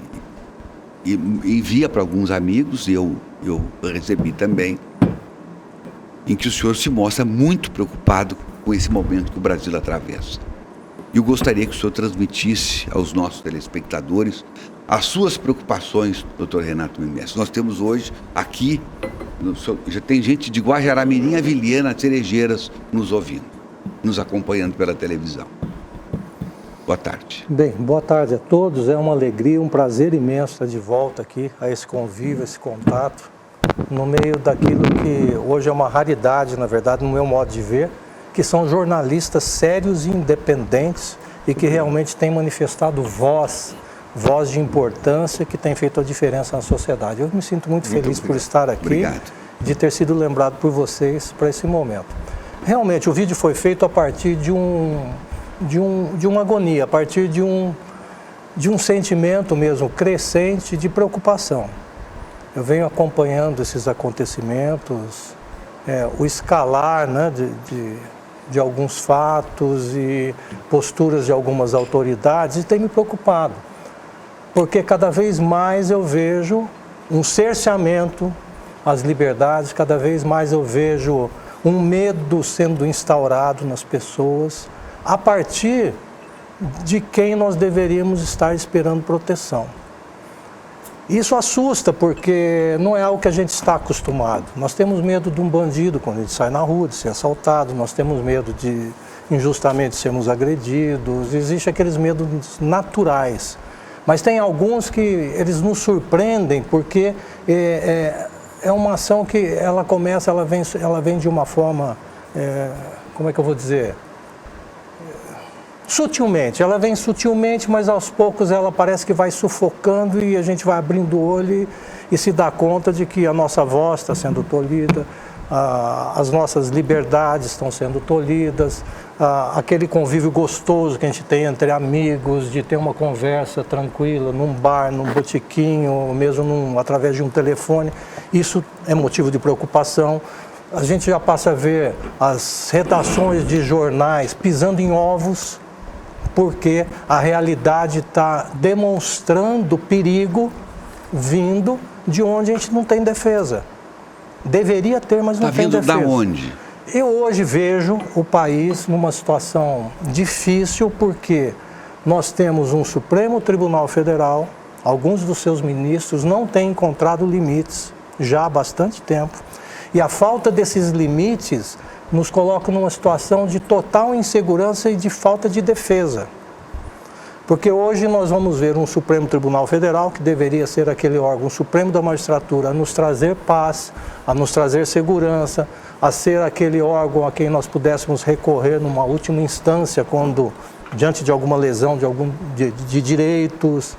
Speaker 2: envia para alguns amigos, e eu recebi também, em que o senhor se mostra muito preocupado com esse momento que o Brasil atravessa. Eu gostaria que o senhor transmitisse aos nossos telespectadores as suas preocupações, doutor Renato Mimessi. Nós temos hoje aqui, já tem gente de Guajará-Mirim a Vilhena, Cerejeiras, nos ouvindo, nos acompanhando pela televisão. Boa tarde.
Speaker 10: Bem, boa tarde a todos. É uma alegria, um prazer imenso estar de volta aqui a esse convívio, esse contato, no meio daquilo que hoje é uma raridade, na verdade, no meu modo de ver, que são jornalistas sérios e independentes e que realmente têm manifestado voz de importância que tem feito a diferença na sociedade. Eu me sinto muito feliz por estar aqui,
Speaker 2: obrigado,
Speaker 10: de ter sido lembrado por vocês para esse momento. Realmente, o vídeo foi feito a partir de uma agonia, a partir de um sentimento mesmo crescente de preocupação. Eu venho acompanhando esses acontecimentos, o escalar, né, de alguns fatos e posturas de algumas autoridades, e tem me preocupado, porque cada vez mais eu vejo um cerceamento às liberdades, cada vez mais eu vejo um medo sendo instaurado nas pessoas, a partir de quem nós deveríamos estar esperando proteção. Isso assusta, porque não é algo que a gente está acostumado. Nós temos medo de um bandido quando a gente sai na rua, de ser assaltado, nós temos medo de injustamente sermos agredidos, existem aqueles medos naturais. Mas tem alguns que eles nos surpreendem, porque é uma ação que ela vem de uma forma, como é que eu vou dizer? Sutilmente, ela vem sutilmente, mas aos poucos ela parece que vai sufocando e a gente vai abrindo o olho e se dá conta de que a nossa voz está sendo tolhida, as nossas liberdades estão sendo tolhidas, aquele convívio gostoso que a gente tem entre amigos, de ter uma conversa tranquila num bar, num botequim, ou mesmo através de um telefone, isso é motivo de preocupação. A gente já passa a ver as redações de jornais pisando em ovos, porque a realidade está demonstrando perigo vindo de onde a gente não tem defesa. Deveria ter, mas não tem defesa.
Speaker 2: Está vindo da onde?
Speaker 10: Eu hoje vejo o país numa situação difícil, porque nós temos um Supremo Tribunal Federal, alguns dos seus ministros não têm encontrado limites já há bastante tempo, e a falta desses limites nos coloca numa situação de total insegurança e de falta de defesa. Porque hoje nós vamos ver um Supremo Tribunal Federal, que deveria ser aquele órgão supremo da magistratura, a nos trazer paz, a nos trazer segurança, a ser aquele órgão a quem nós pudéssemos recorrer numa última instância, quando diante de alguma lesão de direitos,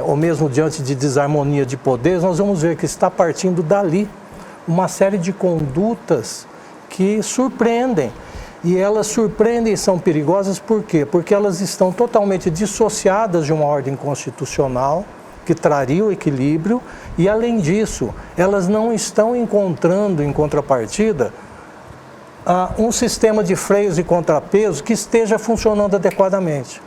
Speaker 10: ou mesmo diante de desarmonia de poderes, nós vamos ver que está partindo dali uma série de condutas que surpreendem. E elas surpreendem e são perigosas por quê? Porque elas estão totalmente dissociadas de uma ordem constitucional que traria o equilíbrio e, além disso, elas não estão encontrando, em contrapartida, um sistema de freios e contrapesos que esteja funcionando adequadamente.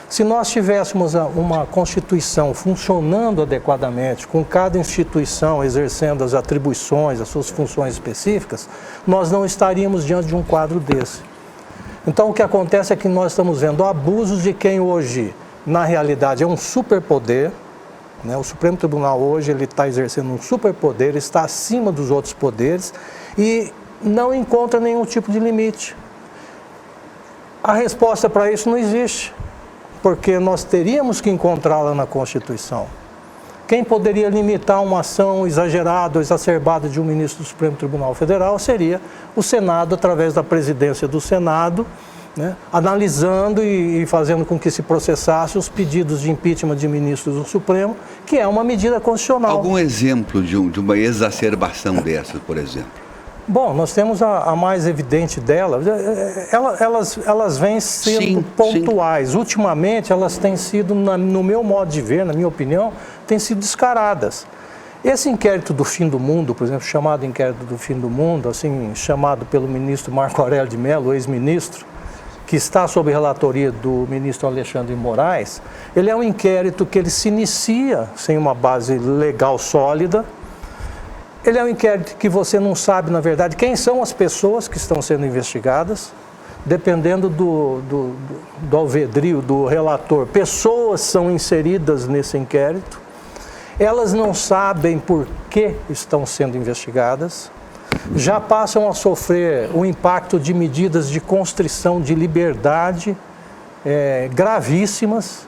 Speaker 10: Se nós tivéssemos uma Constituição funcionando adequadamente, com cada instituição exercendo as atribuições, as suas funções específicas, nós não estaríamos diante de um quadro desse. Então, o que acontece é que nós estamos vendo abusos de quem hoje, na realidade, é um superpoder, né? O Supremo Tribunal hoje ele está exercendo um superpoder, está acima dos outros poderes e não encontra nenhum tipo de limite. A resposta para isso não existe, porque nós teríamos que encontrá-la na Constituição. Quem poderia limitar uma ação exagerada ou exacerbada de um ministro do Supremo Tribunal Federal seria o Senado, através da presidência do Senado, né, analisando e fazendo com que se processasse os pedidos de impeachment de ministros do Supremo, que é uma medida constitucional.
Speaker 2: Algum exemplo de uma exacerbação dessa, por exemplo?
Speaker 10: Bom, nós temos a mais evidente delas. Elas vêm sendo pontuais. Sim. Ultimamente, elas têm sido, no meu modo de ver, na minha opinião, têm sido descaradas. Esse inquérito do fim do mundo, por exemplo, chamado inquérito do fim do mundo, assim, chamado pelo ministro Marco Aurélio de Mello, ex-ministro, que está sob relatoria do ministro Alexandre de Moraes, ele é um inquérito que ele se inicia sem uma base legal sólida. Ele é um inquérito que você não sabe, na verdade, quem são as pessoas que estão sendo investigadas. Dependendo do alvedrio do relator, pessoas são inseridas nesse inquérito. Elas não sabem por que estão sendo investigadas. Já passam a sofrer o impacto de medidas de constrição de liberdade gravíssimas,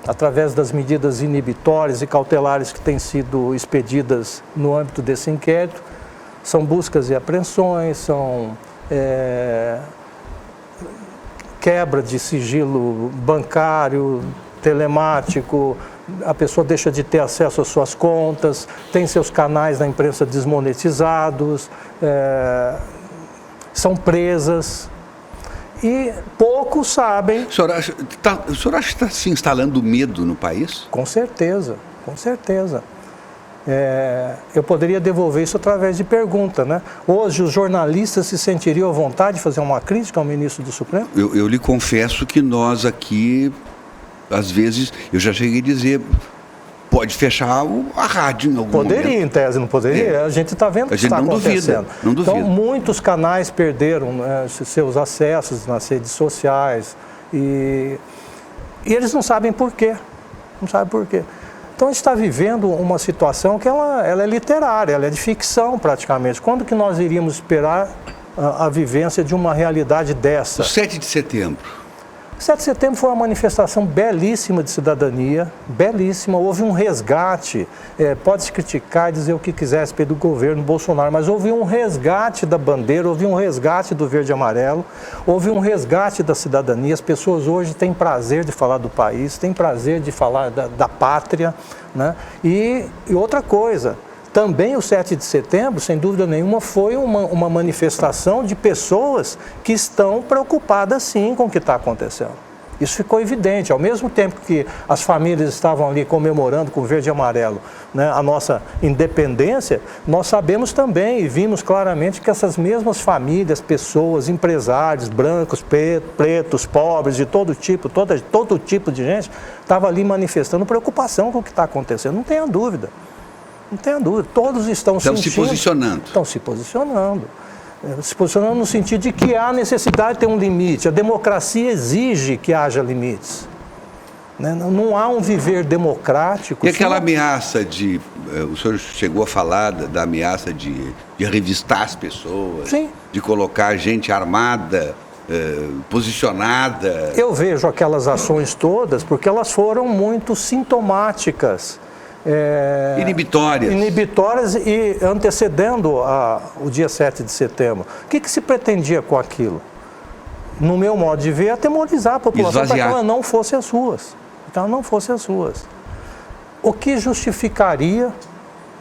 Speaker 10: através das medidas inibitórias e cautelares que têm sido expedidas no âmbito desse inquérito. São buscas e apreensões, são quebra de sigilo bancário, telemático, a pessoa deixa de ter acesso às suas contas, tem seus canais na imprensa desmonetizados, são presas. E poucos sabem...
Speaker 2: O senhor acha que está se instalando medo no país?
Speaker 10: Com certeza, com certeza. Eu poderia devolver isso através de pergunta, né? Hoje os jornalistas se sentiriam à vontade de fazer uma crítica ao ministro do Supremo?
Speaker 2: Eu lhe confesso que nós aqui, às vezes, eu já cheguei a dizer... Pode fechar a rádio em algum momento.
Speaker 10: Poderia, em tese, não poderia? A gente está vendo o que está acontecendo.
Speaker 2: Não duvida.
Speaker 10: Então, muitos canais perderam seus acessos nas redes sociais e eles não sabem por quê. Não sabem por quê. Então, a gente está vivendo uma situação que ela é literária, ela é de ficção praticamente. Quando que nós iríamos esperar a vivência de uma realidade dessa?
Speaker 2: O 7 de setembro.
Speaker 10: 7 de setembro foi uma manifestação belíssima de cidadania, belíssima, houve um resgate, pode-se criticar e dizer o que quiser a respeito do governo Bolsonaro, mas houve um resgate da bandeira, houve um resgate do verde e amarelo, houve um resgate da cidadania. As pessoas hoje têm prazer de falar do país, têm prazer de falar da pátria, né? E outra coisa, também o 7 de setembro, sem dúvida nenhuma, foi uma manifestação de pessoas que estão preocupadas sim com o que está acontecendo. Isso ficou evidente. Ao mesmo tempo que as famílias estavam ali comemorando com verde e amarelo, né, a nossa independência, nós sabemos também e vimos claramente que essas mesmas famílias, pessoas, empresários, brancos, pretos, pobres, de todo tipo, todo tipo de gente, estava ali manifestando preocupação com o que está acontecendo. Não tenha dúvida. Não tenha dúvida, todos estão
Speaker 2: se posicionando.
Speaker 10: Estão se posicionando. Se posicionando no sentido de que há necessidade de ter um limite. A democracia exige que haja limites. Né? Não há um viver democrático.
Speaker 2: E aquela ameaça de... O senhor chegou a falar da ameaça de revistar as pessoas,
Speaker 10: sim,
Speaker 2: de colocar gente armada posicionada?
Speaker 10: Eu vejo aquelas ações todas porque elas foram muito sintomáticas. Inibitórias e antecedendo o dia 7 de setembro. O que se pretendia com aquilo? No meu modo de ver, é atemorizar a população para que ela não fosse às ruas. Então, não fosse às ruas. O que justificaria,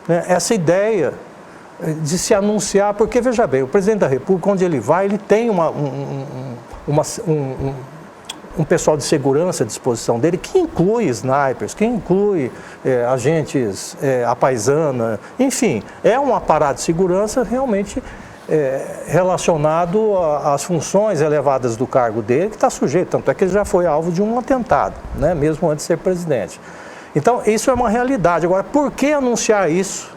Speaker 10: né, essa ideia de se anunciar, porque, veja bem, o presidente da República, onde ele vai, ele tem um pessoal de segurança à disposição dele, que inclui snipers, que inclui agentes à paisana, enfim, é um aparato de segurança realmente relacionado às funções elevadas do cargo dele, que está sujeito, tanto é que ele já foi alvo de um atentado, né, mesmo antes de ser presidente. Então, isso é uma realidade. Agora, por que anunciar isso,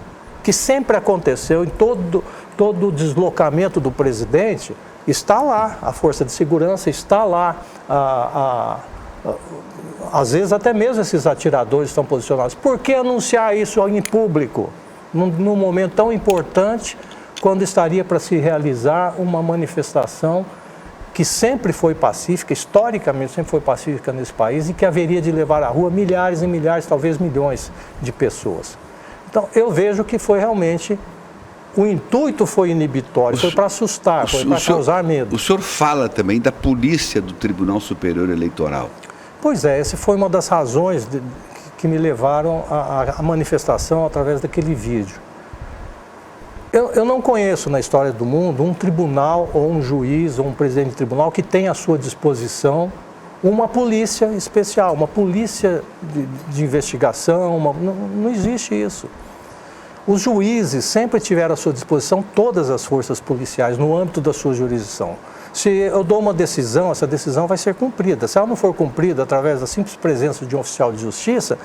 Speaker 10: que sempre aconteceu em todo o deslocamento do presidente? Está lá, a força de segurança está lá, às vezes até mesmo esses atiradores estão posicionados. Por que anunciar isso em público, num momento tão importante, quando estaria para se realizar uma manifestação que sempre foi pacífica, historicamente sempre foi pacífica nesse país e que haveria de levar à rua milhares e milhares, talvez milhões de pessoas. Então, eu vejo que foi realmente... O intuito foi inibitório, foi para assustar, foi para causar medo.
Speaker 2: O senhor fala também da polícia do Tribunal Superior Eleitoral.
Speaker 10: Pois é, essa foi uma das razões que me levaram à manifestação através daquele vídeo. Eu não conheço na história do mundo um tribunal ou um juiz ou um presidente de tribunal que tenha à sua disposição uma polícia especial, uma polícia de investigação, não existe isso. Os juízes sempre tiveram à sua disposição todas as forças policiais no âmbito da sua jurisdição. Se eu dou uma decisão, essa decisão vai ser cumprida. Se ela não for cumprida através da simples presença de um oficial de justiça,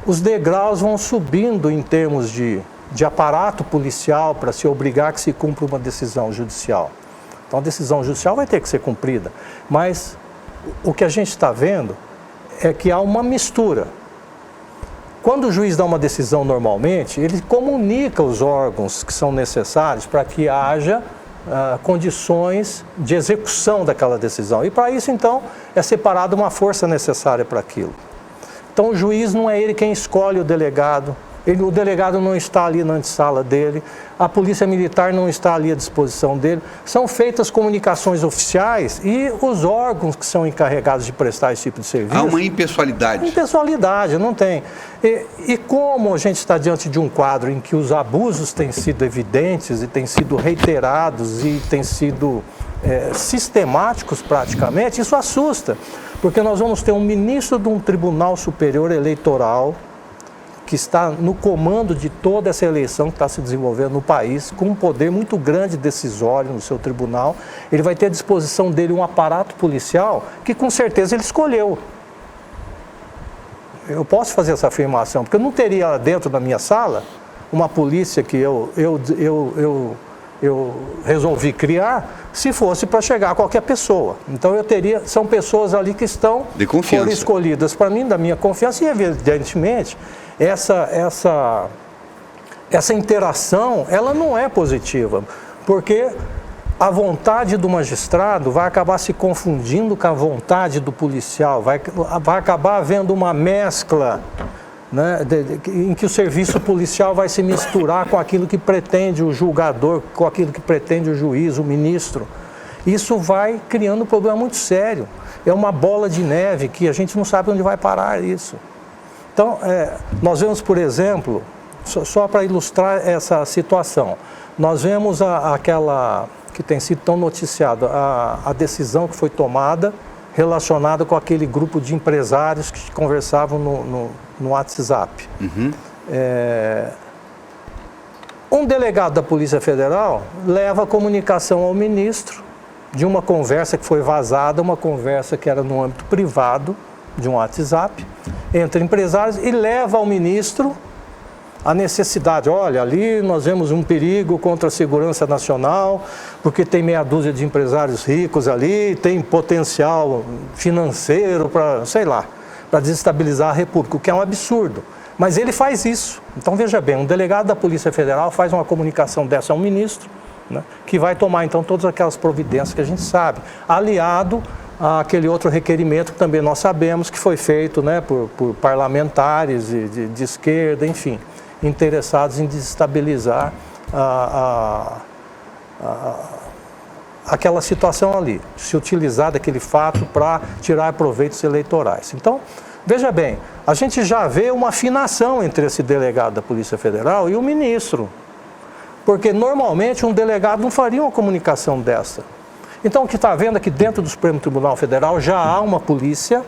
Speaker 10: os degraus vão subindo em termos de aparato policial para se obrigar que se cumpra uma decisão judicial. Então a decisão judicial vai ter que ser cumprida. Mas o que a gente está vendo é que há uma mistura. Quando o juiz dá uma decisão normalmente, ele comunica os órgãos que são necessários para que haja condições de execução daquela decisão. E para isso, então, é separada uma força necessária para aquilo. Então, o juiz não é ele quem escolhe o delegado, o delegado não está ali na antessala dele, a polícia militar não está ali à disposição dele. São feitas comunicações oficiais e os órgãos que são encarregados de prestar esse tipo de serviço...
Speaker 2: Há uma impessoalidade.
Speaker 10: Impessoalidade, não tem. E como a gente está diante de um quadro em que os abusos têm sido evidentes e têm sido reiterados e têm sido sistemáticos praticamente, isso assusta. Porque nós vamos ter um ministro de um Tribunal Superior Eleitoral que está no comando de toda essa eleição que está se desenvolvendo no país, com um poder muito grande decisório no seu tribunal. Ele vai ter à disposição dele um aparato policial que com certeza ele escolheu. Eu posso fazer essa afirmação, porque eu não teria lá dentro da minha sala uma polícia que eu resolvi criar se fosse para chegar a qualquer pessoa. Então são pessoas ali que estão foram escolhidas para mim, da minha confiança, e evidentemente essa interação, ela não é positiva, porque a vontade do magistrado vai acabar se confundindo com a vontade do policial, vai acabar havendo uma mescla, né, em que o serviço policial vai se misturar com aquilo que pretende o julgador, com aquilo que pretende o juiz, o ministro. Isso vai criando um problema muito sério. É uma bola de neve que a gente não sabe onde vai parar isso. Então, nós vemos, por exemplo, só para ilustrar essa situação, nós vemos aquela que tem sido tão noticiada, a decisão que foi tomada relacionada com aquele grupo de empresários que conversavam no WhatsApp.
Speaker 2: Uhum.
Speaker 10: Um delegado da Polícia Federal leva a comunicação ao ministro de uma conversa que foi vazada, uma conversa que era no âmbito privado de um WhatsApp entre empresários, e leva ao ministro a necessidade. Olha, ali nós vemos um perigo contra a segurança nacional, porque tem meia dúzia de empresários ricos ali, tem potencial financeiro para, sei lá, para desestabilizar a República, o que é um absurdo. Mas ele faz isso. Então, veja bem, um delegado da Polícia Federal faz uma comunicação dessa ao ministro, né, que vai tomar então todas aquelas providências que a gente sabe, aliado àquele outro requerimento que também nós sabemos que foi feito, né, por parlamentares de esquerda, enfim, interessados em desestabilizar aquela situação ali, se utilizar daquele fato para tirar proveitos eleitorais. Então, veja bem, a gente já vê uma afinação entre esse delegado da Polícia Federal e o ministro, porque normalmente um delegado não faria uma comunicação dessa. Então, o que está vendo é que dentro do Supremo Tribunal Federal já há uma polícia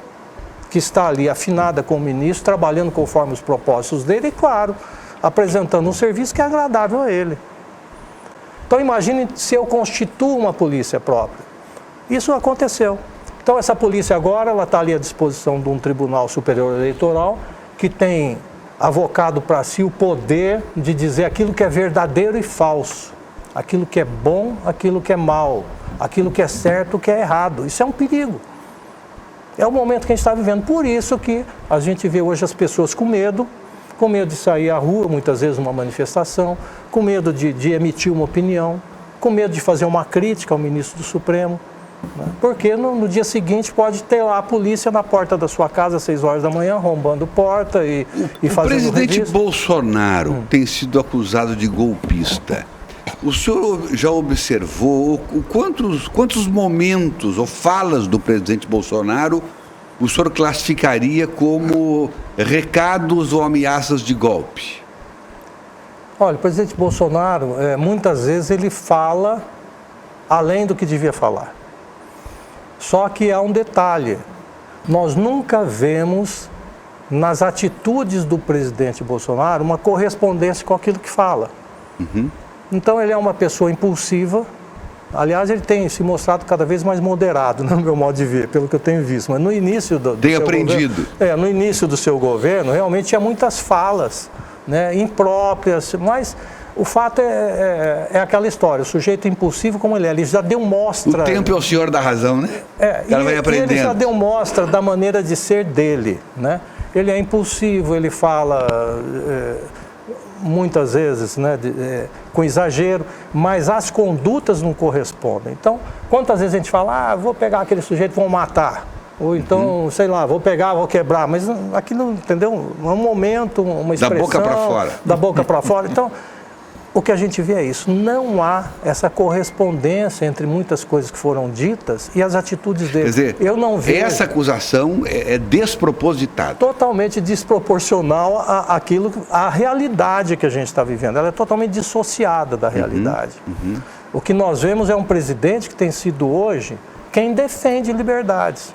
Speaker 10: que está ali afinada com o ministro, trabalhando conforme os propósitos dele e, claro, apresentando um serviço que é agradável a ele. Então, imagine se eu constituo uma polícia própria. Isso aconteceu. Então, essa polícia agora ela está ali à disposição de um Tribunal Superior Eleitoral que tem avocado para si o poder de dizer aquilo que é verdadeiro e falso, aquilo que é bom, aquilo que é mal, aquilo que é certo, o que é errado. Isso é um perigo. É o momento que a gente está vivendo. Por isso que a gente vê hoje as pessoas com medo de sair à rua, muitas vezes numa manifestação, com medo de emitir uma opinião, com medo de fazer uma crítica ao ministro do Supremo, né? Porque no dia seguinte pode ter lá a polícia na porta da sua casa às 6 horas da manhã, arrombando porta e fazendo
Speaker 2: O presidente
Speaker 10: registro.
Speaker 2: Bolsonaro tem sido acusado de golpista. O senhor já observou quantos momentos ou falas do presidente Bolsonaro o senhor classificaria como recados ou ameaças de golpe?
Speaker 10: Olha, o presidente Bolsonaro, muitas vezes ele fala além do que devia falar. Só que há um detalhe, nós nunca vemos nas atitudes do presidente Bolsonaro uma correspondência com aquilo que fala.
Speaker 2: Uhum.
Speaker 10: Então ele é uma pessoa impulsiva. Aliás, ele tem se mostrado cada vez mais moderado, no meu modo de ver, pelo que eu tenho visto. Mas no início do
Speaker 2: tem
Speaker 10: seu
Speaker 2: aprendido.
Speaker 10: governo, no início do seu governo, realmente tinha muitas falas, né, impróprias, mas o fato é aquela história, o sujeito impulsivo como ele já deu mostra...
Speaker 2: O tempo é o senhor da razão, né?
Speaker 10: Ela vai aprendendo. Ele já deu mostra da maneira de ser dele, né? Ele é impulsivo, ele fala... muitas vezes, né, com exagero, mas as condutas não correspondem. Então, quantas vezes a gente fala, vou pegar aquele sujeito, vou matar, ou então, sei lá, vou pegar, vou quebrar, mas aquilo, entendeu? É um momento, uma expressão...
Speaker 2: Da boca para fora.
Speaker 10: Da boca para fora. Então, o que a gente vê é isso, não há essa correspondência entre muitas coisas que foram ditas e as atitudes dele.
Speaker 2: Quer dizer,
Speaker 10: eu não vejo...
Speaker 2: essa acusação é despropositada.
Speaker 10: Totalmente desproporcional à realidade que a gente está vivendo. Ela é totalmente dissociada da realidade. O que nós vemos é um presidente que tem sido hoje quem defende liberdades.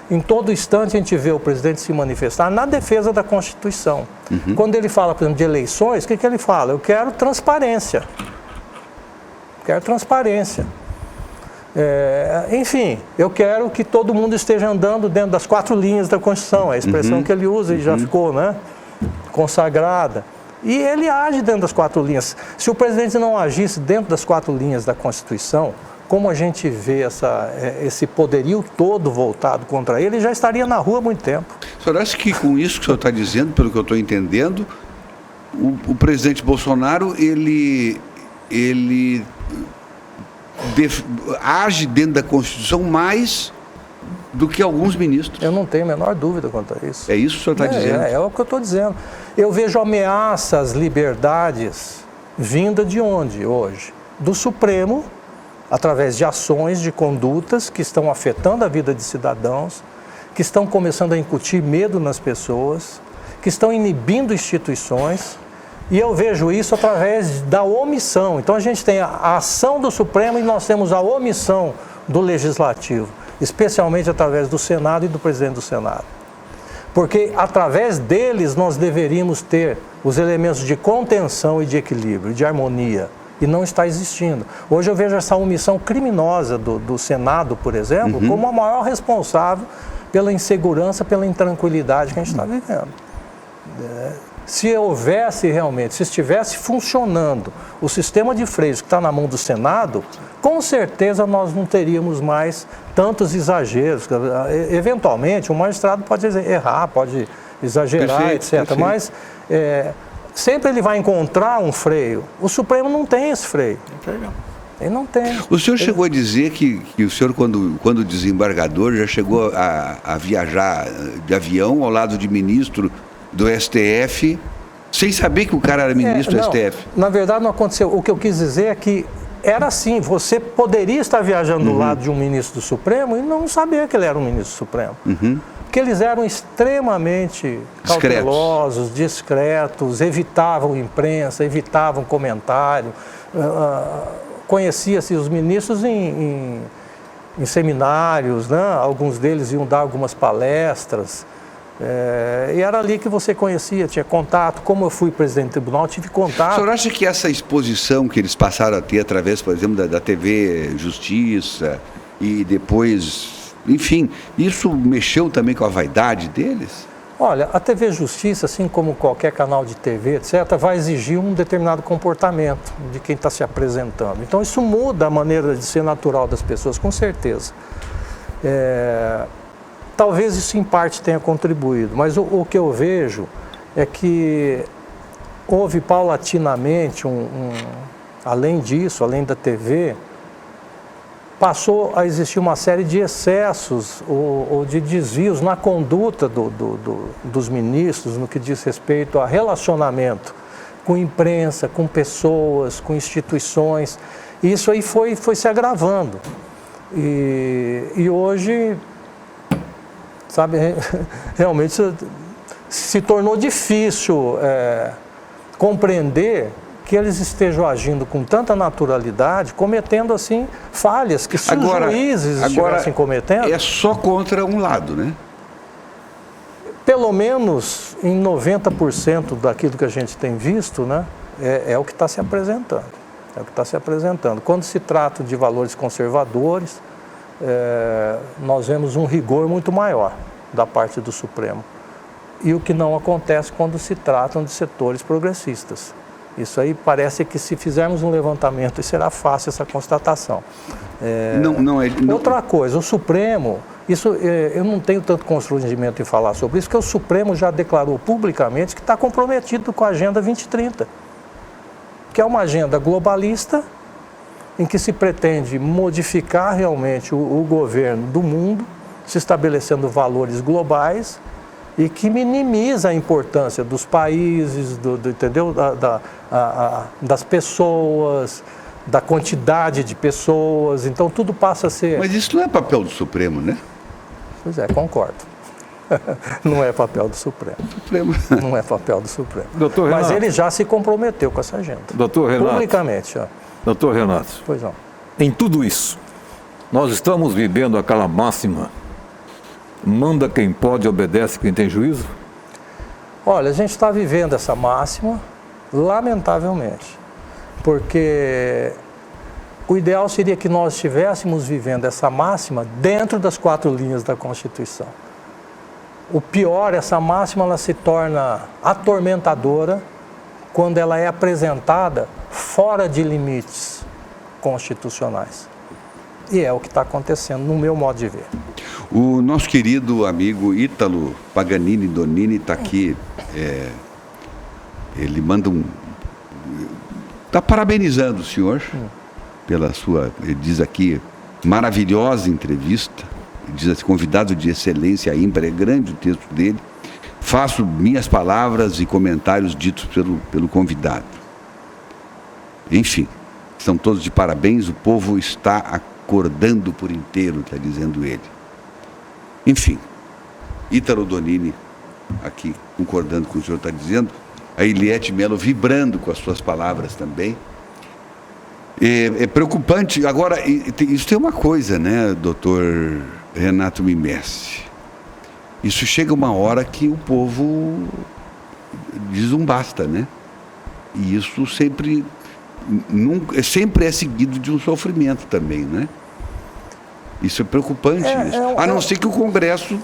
Speaker 10: Em todo instante a gente vê o presidente se manifestar na defesa da Constituição. Quando ele fala, por exemplo, de eleições, o que ele fala? Eu quero transparência. Quero transparência. Enfim, eu quero que todo mundo esteja andando dentro das 4 linhas da Constituição. É a expressão que ele usa e já ficou, né, consagrada. E ele age dentro das 4 linhas. Se o presidente não agisse dentro das 4 linhas da Constituição, como a gente vê esse poderio todo voltado contra ele, já estaria na rua há muito tempo.
Speaker 2: O senhor acha que com isso que o senhor está dizendo, pelo que eu estou entendendo, o presidente Bolsonaro, ele age dentro da Constituição mais do que alguns ministros?
Speaker 10: Eu não tenho a menor dúvida quanto a isso.
Speaker 2: É isso que o senhor está dizendo?
Speaker 10: É o que eu estou dizendo. Eu vejo ameaças às liberdades vinda de onde hoje? Do Supremo, através de ações, de condutas que estão afetando a vida de cidadãos, que estão começando a incutir medo nas pessoas, que estão inibindo instituições, e eu vejo isso através da omissão. Então a gente tem a ação do Supremo e nós temos a omissão do Legislativo, especialmente através do Senado e do presidente do Senado. Porque através deles nós deveríamos ter os elementos de contenção e de equilíbrio, de harmonia, e não está existindo. Hoje eu vejo essa omissão criminosa do Senado, por exemplo, como a maior responsável pela insegurança, pela intranquilidade que a gente está vivendo. Se houvesse realmente, se estivesse funcionando o sistema de freios que está na mão do Senado, com certeza nós não teríamos mais tantos exageros. Eventualmente, o magistrado pode errar, pode exagerar, perfeito, etc. Perfeito. Mas sempre ele vai encontrar um freio. O Supremo não tem esse freio. E não tem.
Speaker 2: O senhor chegou a dizer que o senhor, quando desembargador, já chegou a viajar de avião ao lado de ministro do STF, sem saber que o cara era ministro do STF.
Speaker 10: Na verdade, não aconteceu. O que eu quis dizer é que era assim, você poderia estar viajando do lado de um ministro do Supremo e não saber que ele era um ministro do Supremo. Porque eles eram extremamente cautelosos, discretos, evitavam imprensa, evitavam comentário. Conhecia-se os ministros em seminários, né? Alguns deles iam dar algumas palestras, e era ali que você conhecia, tinha contato. Como eu fui presidente do tribunal, tive contato.
Speaker 2: O senhor acha que essa exposição que eles passaram a ter através, por exemplo, da TV Justiça e depois, enfim, isso mexeu também com a vaidade deles?
Speaker 10: Olha, a TV Justiça, assim como qualquer canal de TV, etc., vai exigir um determinado comportamento de quem está se apresentando. Então, isso muda a maneira de ser natural das pessoas, com certeza. Talvez isso, em parte, tenha contribuído, mas o que eu vejo é que houve paulatinamente, além disso, além da TV, passou a existir uma série de excessos ou de desvios na conduta dos ministros no que diz respeito a relacionamento com imprensa, com pessoas, com instituições. E isso aí foi se agravando. E hoje, sabe, realmente se tornou difícil compreender que eles estejam agindo com tanta naturalidade, cometendo assim falhas que se os juízes estivessem cometendo...
Speaker 2: É só contra um lado, né?
Speaker 10: Pelo menos em 90% daquilo que a gente tem visto, né, é o que está se apresentando. É o que está se apresentando. Quando se trata de valores conservadores, nós vemos um rigor muito maior da parte do Supremo. E o que não acontece quando se tratam de setores progressistas. Isso aí parece que, se fizermos um levantamento, será fácil essa constatação. Outra coisa, o Supremo, isso eu não tenho tanto constrangimento em falar sobre isso, porque o Supremo já declarou publicamente que está comprometido com a Agenda 2030, que é uma agenda globalista em que se pretende modificar realmente o governo do mundo, se estabelecendo valores globais, e que minimiza a importância dos países, entendeu? Das pessoas, da quantidade de pessoas. Então tudo passa a ser...
Speaker 2: Mas isso não é papel do Supremo, né?
Speaker 10: Pois é, concordo. Não é papel do Supremo. Não é papel do Supremo.
Speaker 3: Doutor Renato,
Speaker 10: mas ele já se comprometeu com essa agenda.
Speaker 3: Doutor Renato,
Speaker 10: publicamente.
Speaker 3: Doutor Renato,
Speaker 10: pois não.
Speaker 3: Em tudo isso, nós estamos vivendo aquela máxima: manda quem pode, obedece quem tem juízo?
Speaker 10: Olha, a gente está vivendo essa máxima, lamentavelmente, porque o ideal seria que nós estivéssemos vivendo essa máxima dentro das 4 linhas da Constituição. O pior, essa máxima ela se torna atormentadora quando ela é apresentada fora de limites constitucionais. E é o que está acontecendo, no meu modo de ver.
Speaker 2: O nosso querido amigo Ítalo Paganini Donini está aqui. Ele manda está parabenizando o senhor pela sua, ele diz aqui, maravilhosa entrevista. Ele diz assim: convidado de excelência ímpar, é grande o texto dele. Faço minhas palavras e comentários ditos pelo convidado. Enfim, estão todos de parabéns, o povo está acordando por inteiro, está dizendo ele. Enfim, Ítalo Donini aqui concordando com o que o senhor está dizendo, a Eliette Melo vibrando com as suas palavras também. É preocupante. Agora, isso tem uma coisa, né, doutor Renato Mimessi? Isso chega uma hora que o povo diz um basta, né? E isso sempre é seguido de um sofrimento também, né? Isso é preocupante, a não ser que o Congresso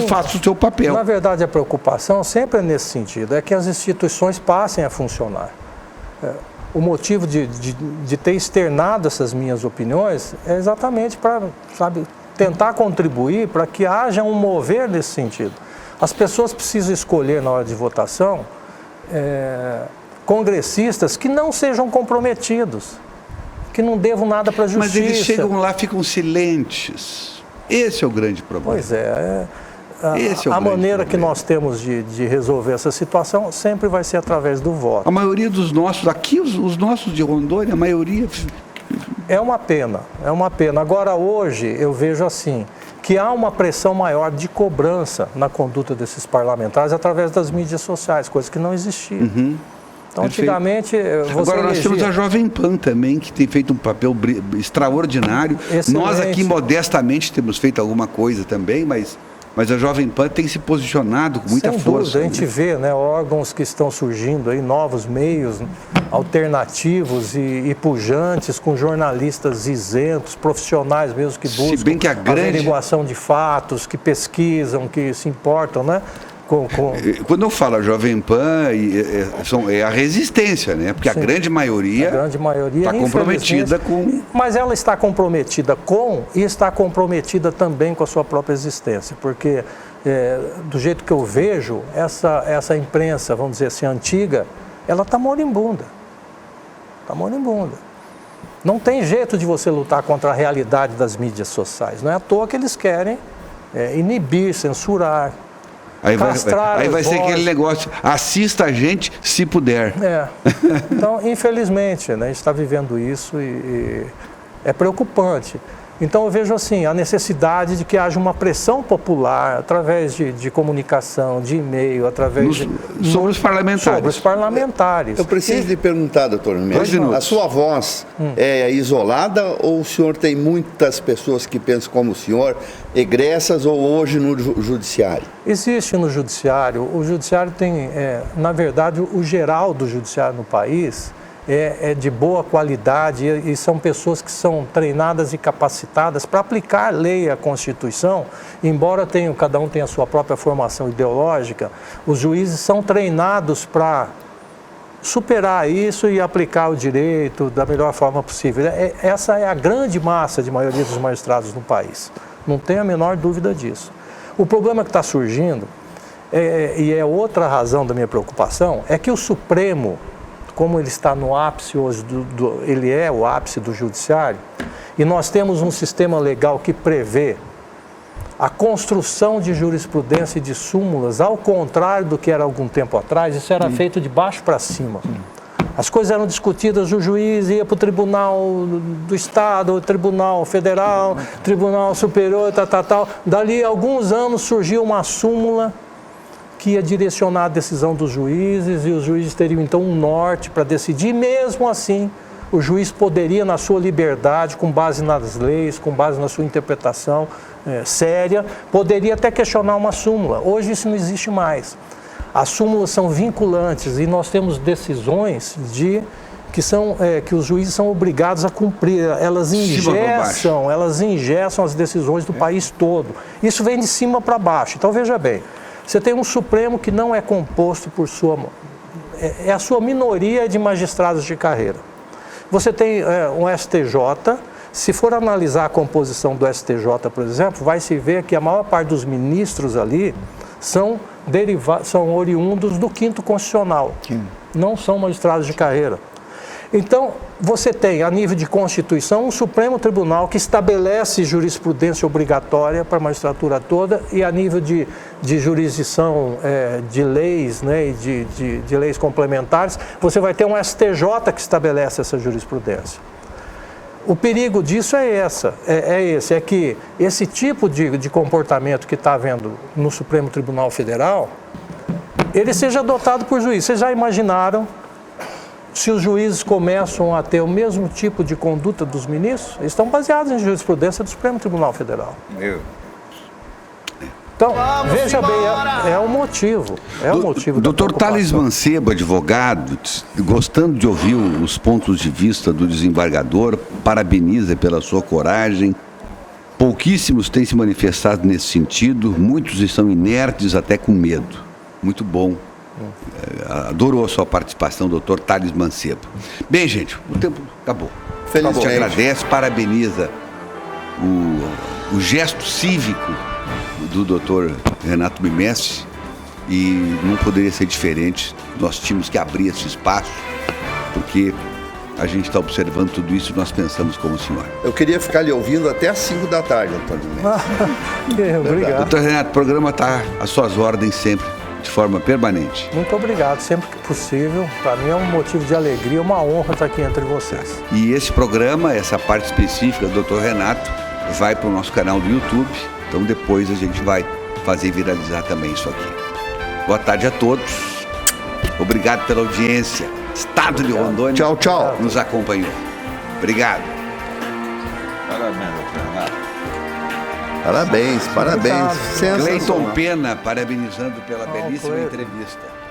Speaker 2: faça o seu papel.
Speaker 10: Na verdade, a preocupação sempre é nesse sentido, é que as instituições passem a funcionar. O motivo de ter externado essas minhas opiniões é exatamente para, tentar contribuir para que haja um mover nesse sentido. As pessoas precisam escolher na hora de votação congressistas que não sejam comprometidos, que não devo nada para a justiça.
Speaker 2: Mas eles chegam lá, ficam silentes. Esse é o grande problema.
Speaker 10: Pois é. A maneira que nós temos de resolver essa situação sempre vai ser através do voto.
Speaker 2: A maioria dos nossos, aqui os nossos de Rondônia, a maioria...
Speaker 10: É uma pena. Agora, hoje, eu vejo assim, que há uma pressão maior de cobrança na conduta desses parlamentares através das mídias sociais, coisa que não existia. Então, antigamente, você
Speaker 2: Agora nós temos a Jovem Pan também, que tem feito um papel extraordinário.
Speaker 10: Excelente.
Speaker 2: Nós aqui, modestamente, temos feito alguma coisa também, mas a Jovem Pan tem se posicionado com muita força.
Speaker 10: Dúvida, a gente vê, né, órgãos que estão surgindo aí, novos meios alternativos e pujantes, com jornalistas isentos, profissionais mesmo que buscam averiguação de fatos, que pesquisam, que se importam, né?
Speaker 2: Quando eu falo a Jovem Pan, é a resistência, né? Porque a grande maioria está comprometida com...
Speaker 10: Mas ela está comprometida e está comprometida também com a sua própria existência, porque do jeito que eu vejo, essa imprensa, vamos dizer assim, antiga, ela está moribunda. Está moribunda. Não tem jeito de você lutar contra a realidade das mídias sociais. Não é à toa que eles querem inibir, censurar.
Speaker 2: Aí vai ser aquele negócio, assista a gente se puder.
Speaker 10: Então, infelizmente, né, a gente está vivendo isso e é preocupante. Então, eu vejo assim, a necessidade de que haja uma pressão popular através de comunicação, de e-mail,
Speaker 2: sobre os parlamentares.
Speaker 10: Sobre os parlamentares.
Speaker 6: Eu preciso lhe perguntar, doutor Mestre, a sua voz é isolada ou o senhor tem muitas pessoas que pensam como o senhor, egressas ou hoje no judiciário?
Speaker 10: Existe no judiciário. O judiciário tem, na verdade, o geral do judiciário no país é de boa qualidade e são pessoas que são treinadas e capacitadas para aplicar a lei e a Constituição, embora cada um tenha a sua própria formação ideológica, os juízes são treinados para superar isso e aplicar o direito da melhor forma possível. Essa é a grande massa de maioria dos magistrados no país, não tenho a menor dúvida disso. O problema que está surgindo, e é outra razão da minha preocupação, é que o Supremo, como ele está no ápice hoje, ele é o ápice do judiciário, e nós temos um sistema legal que prevê a construção de jurisprudência e de súmulas, ao contrário do que era algum tempo atrás, isso era feito de baixo para cima. As coisas eram discutidas, o juiz ia para o Tribunal do Estado, o Tribunal Federal, Tribunal Superior, tal. Dali a alguns anos surgiu uma súmula que ia direcionar a decisão dos juízes e os juízes teriam então um norte para decidir. Mesmo assim, o juiz poderia, na sua liberdade, com base nas leis, com base na sua interpretação séria, poderia até questionar uma súmula. Hoje isso não existe mais. As súmulas são vinculantes e nós temos decisões que os juízes são obrigados a cumprir. Elas engessam as decisões do país todo. Isso vem de cima para baixo. Então, veja bem, você tem um Supremo que não é composto por a sua minoria de magistrados de carreira. Você tem um STJ, se for analisar a composição do STJ, por exemplo, vai se ver que a maior parte dos ministros ali são oriundos do 5º Constitucional, não são magistrados de carreira. Então, você tem, a nível de Constituição, um Supremo Tribunal que estabelece jurisprudência obrigatória para a magistratura toda e a nível de jurisdição de leis, né, e de leis complementares, você vai ter um STJ que estabelece essa jurisprudência. O perigo disso é que esse tipo de comportamento que está havendo no Supremo Tribunal Federal, ele seja adotado por juízes. Vocês já imaginaram se os juízes começam a ter o mesmo tipo de conduta dos ministros? Eles estão baseados em jurisprudência do Supremo Tribunal Federal. Então, veja bem, é o motivo.
Speaker 2: Doutor Thales Mancebo, advogado, gostando de ouvir os pontos de vista do desembargador, parabeniza pela sua coragem. Pouquíssimos têm se manifestado nesse sentido, muitos estão inertes até com medo. Muito bom. Adorou a sua participação, doutor Thales Mancebo. Bem, gente, o tempo acabou. A gente agradece, parabeniza o gesto cívico do doutor Renato Mimestre e não poderia ser diferente. Nós tínhamos que abrir esse espaço porque a gente está observando tudo isso e nós pensamos como o senhor.
Speaker 6: Eu queria ficar lhe ouvindo até às 5 da tarde, Antônio Mendes.
Speaker 10: Obrigado.
Speaker 2: Doutor Renato, o programa está às suas ordens sempre, de forma permanente.
Speaker 10: Muito obrigado, sempre que possível. Para mim é um motivo de alegria, uma honra estar aqui entre vocês.
Speaker 2: E esse programa, essa parte específica do Dr. Renato, vai para o nosso canal do YouTube. Então depois a gente vai fazer viralizar também isso aqui. Boa tarde a todos. Obrigado pela audiência. Estado de Rondônia.
Speaker 6: Tchau, tchau.
Speaker 2: Nos acompanhou. Obrigado.
Speaker 3: Parabéns, doutor Renato.
Speaker 6: Parabéns, parabéns.
Speaker 2: Cleiton
Speaker 6: Sensacional.
Speaker 2: Pena, parabenizando pela belíssima entrevista.